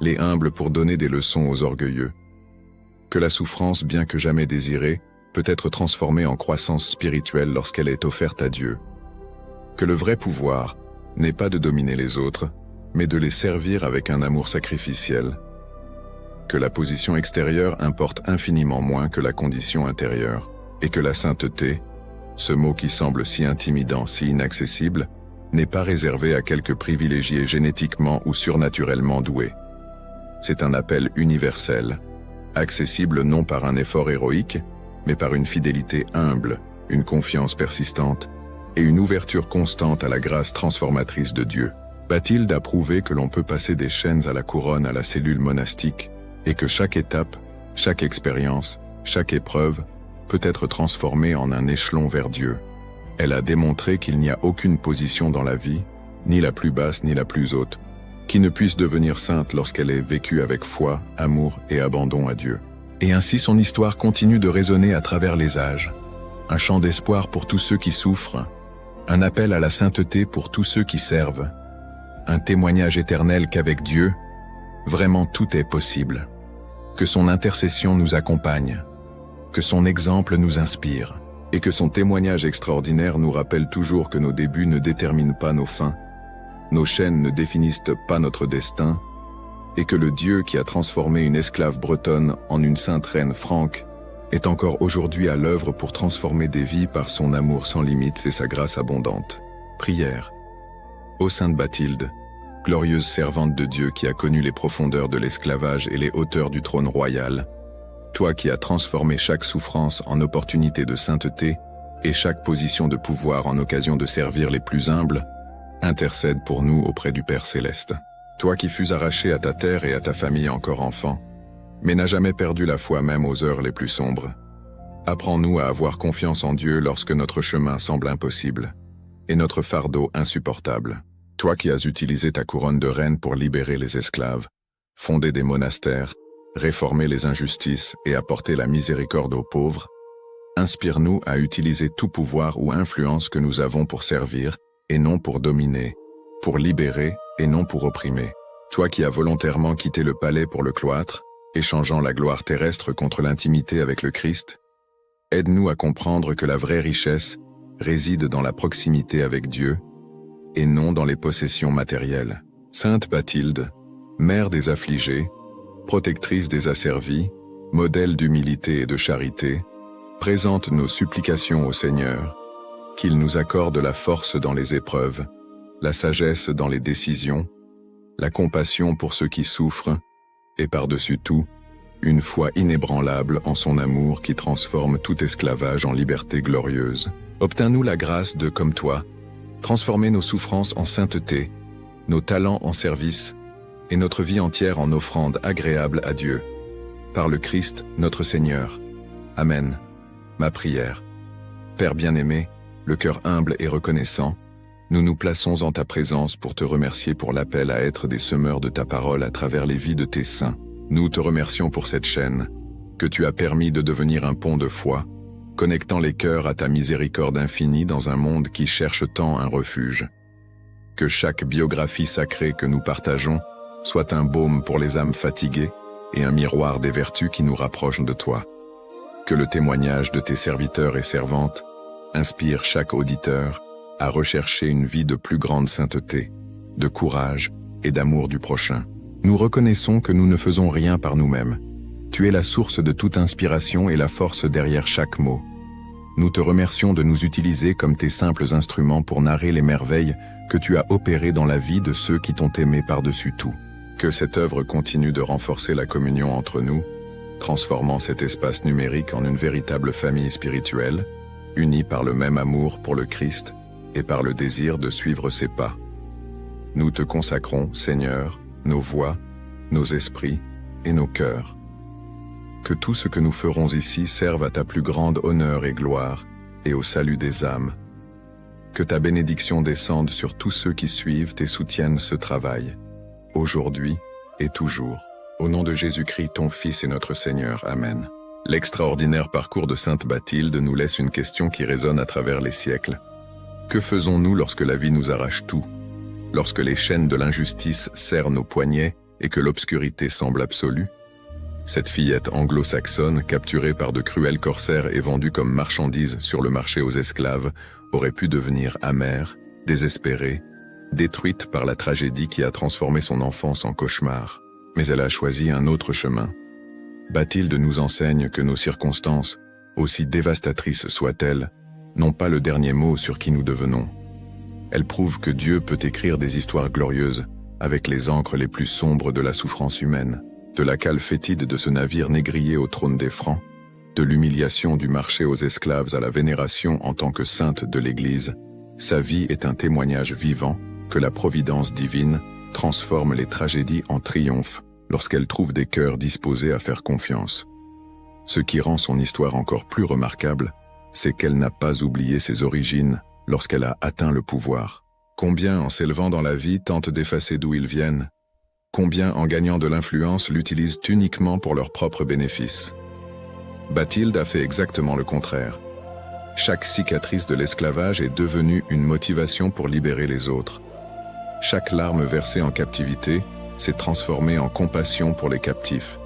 les humbles pour donner des leçons aux orgueilleux. Que la souffrance, bien que jamais désirée, peut être transformée en croissance spirituelle lorsqu'elle est offerte à Dieu. Que le vrai pouvoir n'est pas de dominer les autres, mais de les servir avec un amour sacrificiel. Que la position extérieure importe infiniment moins que la condition intérieure, et que la sainteté, ce mot qui semble si intimidant, si inaccessible, n'est pas réservé à quelques privilégiés génétiquement ou surnaturellement doués. C'est un appel universel, accessible non par un effort héroïque, mais par une fidélité humble, une confiance persistante et une ouverture constante à la grâce transformatrice de Dieu. Bathilde a prouvé que l'on peut passer des chaînes à la couronne à la cellule monastique et que chaque étape, chaque expérience, chaque épreuve peut être transformée en un échelon vers Dieu. Elle a démontré qu'il n'y a aucune position dans la vie, ni la plus basse ni la plus haute, qui ne puisse devenir sainte lorsqu'elle est vécue avec foi, amour et abandon à Dieu. Et ainsi son histoire continue de résonner à travers les âges. Un chant d'espoir pour tous ceux qui souffrent, un appel à la sainteté pour tous ceux qui servent, un témoignage éternel qu'avec Dieu, vraiment tout est possible. Que son intercession nous accompagne, que son exemple nous inspire, et que son témoignage extraordinaire nous rappelle toujours que nos débuts ne déterminent pas nos fins, nos chaînes ne définissent pas notre destin, et que le Dieu qui a transformé une esclave bretonne en une sainte reine franque est encore aujourd'hui à l'œuvre pour transformer des vies par son amour sans limites et sa grâce abondante. Prière. Ô Sainte Bathilde, glorieuse servante de Dieu qui a connu les profondeurs de l'esclavage et les hauteurs du trône royal, toi qui as transformé chaque souffrance en opportunité de sainteté et chaque position de pouvoir en occasion de servir les plus humbles, intercède pour nous auprès du Père Céleste. Toi qui fus arraché à ta terre et à ta famille encore enfant, mais n'as jamais perdu la foi même aux heures les plus sombres. Apprends-nous à avoir confiance en Dieu lorsque notre chemin semble impossible et notre fardeau insupportable. Toi qui as utilisé ta couronne de reine pour libérer les esclaves, fonder des monastères, réformer les injustices et apporter la miséricorde aux pauvres, inspire-nous à utiliser tout pouvoir ou influence que nous avons pour servir et non pour dominer, pour libérer et non pour opprimer. Toi qui as volontairement quitté le palais pour le cloître, échangeant la gloire terrestre contre l'intimité avec le Christ, aide-nous à comprendre que la vraie richesse réside dans la proximité avec Dieu et non dans les possessions matérielles. Sainte Bathilde, mère des affligés, protectrice des asservis, modèle d'humilité et de charité, présente nos supplications au Seigneur, qu'il nous accorde la force dans les épreuves, la sagesse dans les décisions, la compassion pour ceux qui souffrent, et par-dessus tout, une foi inébranlable en son amour qui transforme tout esclavage en liberté glorieuse. Obtiens-nous la grâce de, comme toi, transformer nos souffrances en sainteté, nos talents en service, et notre vie entière en offrande agréable à Dieu. Par le Christ, notre Seigneur. Amen. Ma prière. Père bien-aimé, le cœur humble et reconnaissant, nous nous plaçons en ta présence pour te remercier pour l'appel à être des semeurs de ta parole à travers les vies de tes saints. Nous te remercions pour cette chaîne, que tu as permis de devenir un pont de foi, connectant les cœurs à ta miséricorde infinie dans un monde qui cherche tant un refuge. Que chaque biographie sacrée que nous partageons soit un baume pour les âmes fatiguées et un miroir des vertus qui nous rapprochent de toi. Que le témoignage de tes serviteurs et servantes inspire chaque auditeur à rechercher une vie de plus grande sainteté, de courage et d'amour du prochain. Nous reconnaissons que nous ne faisons rien par nous-mêmes. Tu es la source de toute inspiration et la force derrière chaque mot. Nous te remercions de nous utiliser comme tes simples instruments pour narrer les merveilles que tu as opérées dans la vie de ceux qui t'ont aimé par-dessus tout. Que cette œuvre continue de renforcer la communion entre nous, transformant cet espace numérique en une véritable famille spirituelle, unie par le même amour pour le Christ et par le désir de suivre ses pas. Nous te consacrons, Seigneur, nos voix, nos esprits et nos cœurs. Que tout ce que nous ferons ici serve à ta plus grande honneur et gloire, et au salut des âmes. Que ta bénédiction descende sur tous ceux qui suivent et soutiennent ce travail, aujourd'hui et toujours. Au nom de Jésus-Christ, ton Fils et notre Seigneur. Amen. L'extraordinaire parcours de Sainte Bathilde nous laisse une question qui résonne à travers les siècles. Que faisons-nous lorsque la vie nous arrache tout? Lorsque les chaînes de l'injustice serrent nos poignets et que l'obscurité semble absolue? Cette fillette anglo-saxonne, capturée par de cruels corsaires et vendue comme marchandise sur le marché aux esclaves, aurait pu devenir amère, désespérée, détruite par la tragédie qui a transformé son enfance en cauchemar. Mais elle a choisi un autre chemin. Bathilde nous enseigne que nos circonstances, aussi dévastatrices soient-elles, n'ont pas le dernier mot sur qui nous devenons. Elle prouve que Dieu peut écrire des histoires glorieuses avec les encres les plus sombres de la souffrance humaine. De la cale fétide de ce navire négrier au trône des Francs, de l'humiliation du marché aux esclaves à la vénération en tant que sainte de l'Église, sa vie est un témoignage vivant que la providence divine transforme les tragédies en triomphe lorsqu'elle trouve des cœurs disposés à faire confiance. Ce qui rend son histoire encore plus remarquable, c'est qu'elle n'a pas oublié ses origines lorsqu'elle a atteint le pouvoir. Combien, en s'élevant dans la vie, tentent d'effacer d'où ils viennent? Combien, en gagnant de l'influence, l'utilisent uniquement pour leurs propres bénéfices? Bathilde a fait exactement le contraire. Chaque cicatrice de l'esclavage est devenue une motivation pour libérer les autres. Chaque larme versée en captivité s'est transformée en compassion pour les captifs.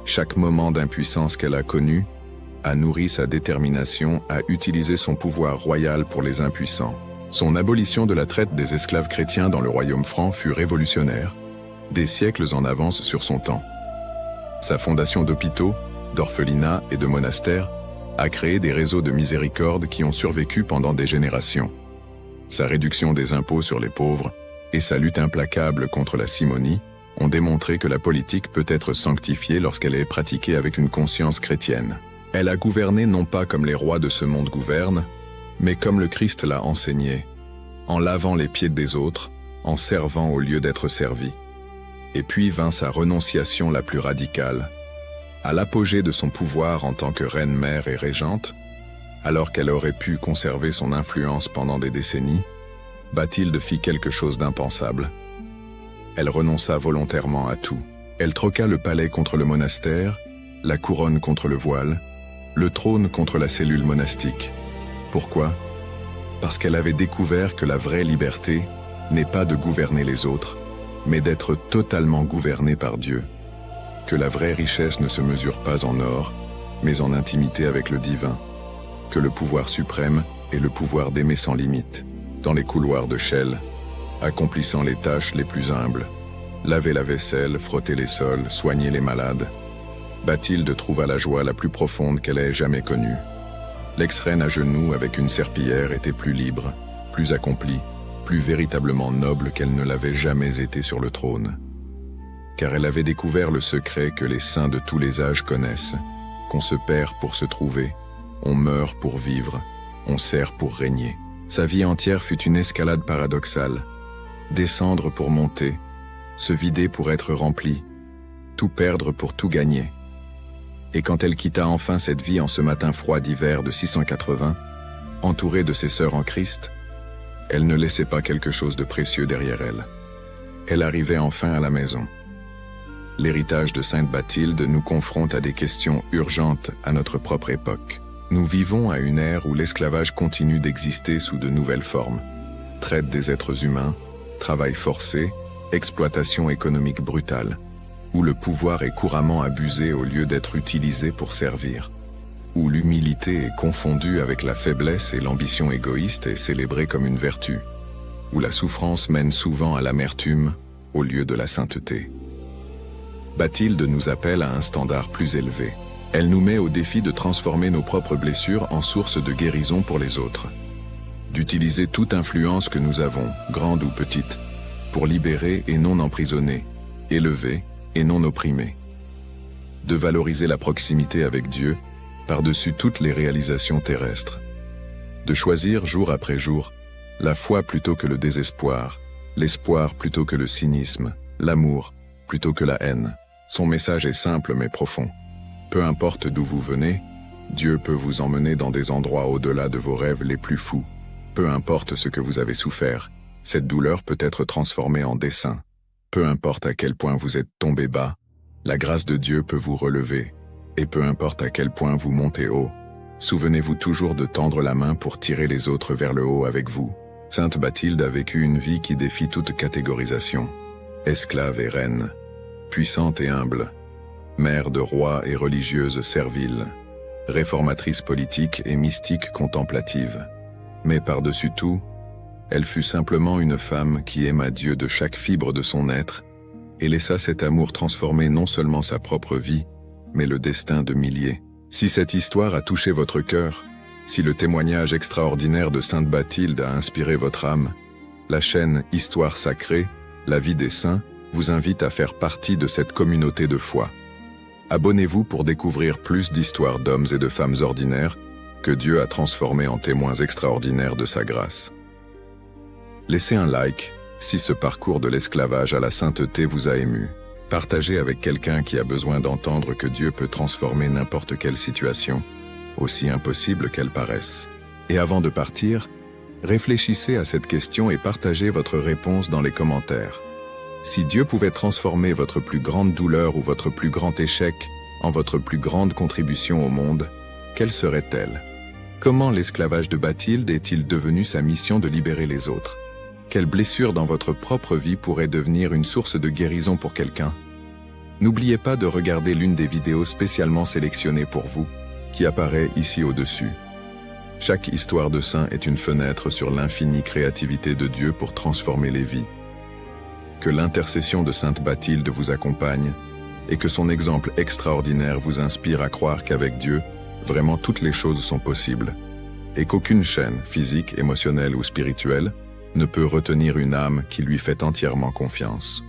Chaque moment d'impuissance qu'elle a connu a nourri sa détermination à utiliser son pouvoir royal pour les impuissants. Son abolition de la traite des esclaves chrétiens dans le royaume franc fut révolutionnaire, des siècles en avance sur son temps. Sa fondation d'hôpitaux, d'orphelinats et de monastères a créé des réseaux de miséricorde qui ont survécu pendant des générations. Sa réduction des impôts sur les pauvres et sa lutte implacable contre la simonie ont démontré que la politique peut être sanctifiée lorsqu'elle est pratiquée avec une conscience chrétienne. Elle a gouverné non pas comme les rois de ce monde gouvernent, mais comme le Christ l'a enseigné, en lavant les pieds des autres, en servant au lieu d'être servi. Et puis vint sa renonciation la plus radicale. À l'apogée de son pouvoir en tant que reine-mère et régente, alors qu'elle aurait pu conserver son influence pendant des décennies, Bathilde fit quelque chose d'impensable. Elle renonça volontairement à tout. Elle troqua le palais contre le monastère, la couronne contre le voile, le trône contre la cellule monastique. Pourquoi? Parce qu'elle avait découvert que la vraie liberté n'est pas de gouverner les autres, mais d'être totalement gouverné par Dieu. Que la vraie richesse ne se mesure pas en or, mais en intimité avec le divin. Que le pouvoir suprême est le pouvoir d'aimer sans limite, dans les couloirs de Chelles, accomplissant les tâches les plus humbles. Laver la vaisselle, frotter les sols, soigner les malades. Bathilde trouva la joie la plus profonde qu'elle ait jamais connue. L'ex-reine à genoux avec une serpillière était plus libre, plus accomplie, plus véritablement noble qu'elle ne l'avait jamais été sur le trône. Car elle avait découvert le secret que les saints de tous les âges connaissent, qu'on se perd pour se trouver, on meurt pour vivre, on sert pour régner. Sa vie entière fut une escalade paradoxale. Descendre pour monter, se vider pour être rempli, tout perdre pour tout gagner. Et quand elle quitta enfin cette vie en ce matin froid d'hiver de 680, entourée de ses sœurs en Christ, elle ne laissait pas quelque chose de précieux derrière elle. Elle arrivait enfin à la maison. L'héritage de Sainte Bathilde nous confronte à des questions urgentes à notre propre époque. Nous vivons à une ère où l'esclavage continue d'exister sous de nouvelles formes. Traite des êtres humains, travail forcé, exploitation économique brutale, où le pouvoir est couramment abusé au lieu d'être utilisé pour servir, où l'humilité est confondue avec la faiblesse et l'ambition égoïste est célébrée comme une vertu, où la souffrance mène souvent à l'amertume au lieu de la sainteté. Bathilde nous appelle à un standard plus élevé. Elle nous met au défi de transformer nos propres blessures en source de guérison pour les autres. D'utiliser toute influence que nous avons, grande ou petite, pour libérer et non emprisonner, élever et non opprimer. De valoriser la proximité avec Dieu par-dessus toutes les réalisations terrestres. De choisir jour après jour la foi plutôt que le désespoir, l'espoir plutôt que le cynisme, l'amour plutôt que la haine. Son message est simple mais profond. Peu importe d'où vous venez, Dieu peut vous emmener dans des endroits au-delà de vos rêves les plus fous. Peu importe ce que vous avez souffert, cette douleur peut être transformée en dessein. Peu importe à quel point vous êtes tombé bas, la grâce de Dieu peut vous relever. Et peu importe à quel point vous montez haut, souvenez-vous toujours de tendre la main pour tirer les autres vers le haut avec vous. Sainte Bathilde a vécu une vie qui défie toute catégorisation. Esclave et reine, puissante et humble, mère de roi et religieuse servile, réformatrice politique et mystique contemplative. Mais par-dessus tout, elle fut simplement une femme qui aima Dieu de chaque fibre de son être et laissa cet amour transformer non seulement sa propre vie, mais le destin de milliers. Si cette histoire a touché votre cœur, si le témoignage extraordinaire de Sainte Bathilde a inspiré votre âme, la chaîne Histoire sacrée, la vie des saints, vous invite à faire partie de cette communauté de foi. Abonnez-vous pour découvrir plus d'histoires d'hommes et de femmes ordinaires que Dieu a transformés en témoins extraordinaires de sa grâce. Laissez un like si ce parcours de l'esclavage à la sainteté vous a ému. Partagez avec quelqu'un qui a besoin d'entendre que Dieu peut transformer n'importe quelle situation, aussi impossible qu'elle paraisse. Et avant de partir, réfléchissez à cette question et partagez votre réponse dans les commentaires. Si Dieu pouvait transformer votre plus grande douleur ou votre plus grand échec en votre plus grande contribution au monde, quelle serait-elle? Comment l'esclavage de Bathilde est-il devenu sa mission de libérer les autres? Quelle blessure dans votre propre vie pourrait devenir une source de guérison pour quelqu'un? N'oubliez pas de regarder l'une des vidéos spécialement sélectionnées pour vous, qui apparaît ici au-dessus. Chaque histoire de saint est une fenêtre sur l'infinie créativité de Dieu pour transformer les vies. Que l'intercession de Sainte Bathilde vous accompagne et que son exemple extraordinaire vous inspire à croire qu'avec Dieu, vraiment toutes les choses sont possibles et qu'aucune chaîne, physique, émotionnelle ou spirituelle, ne peut retenir une âme qui lui fait entièrement confiance.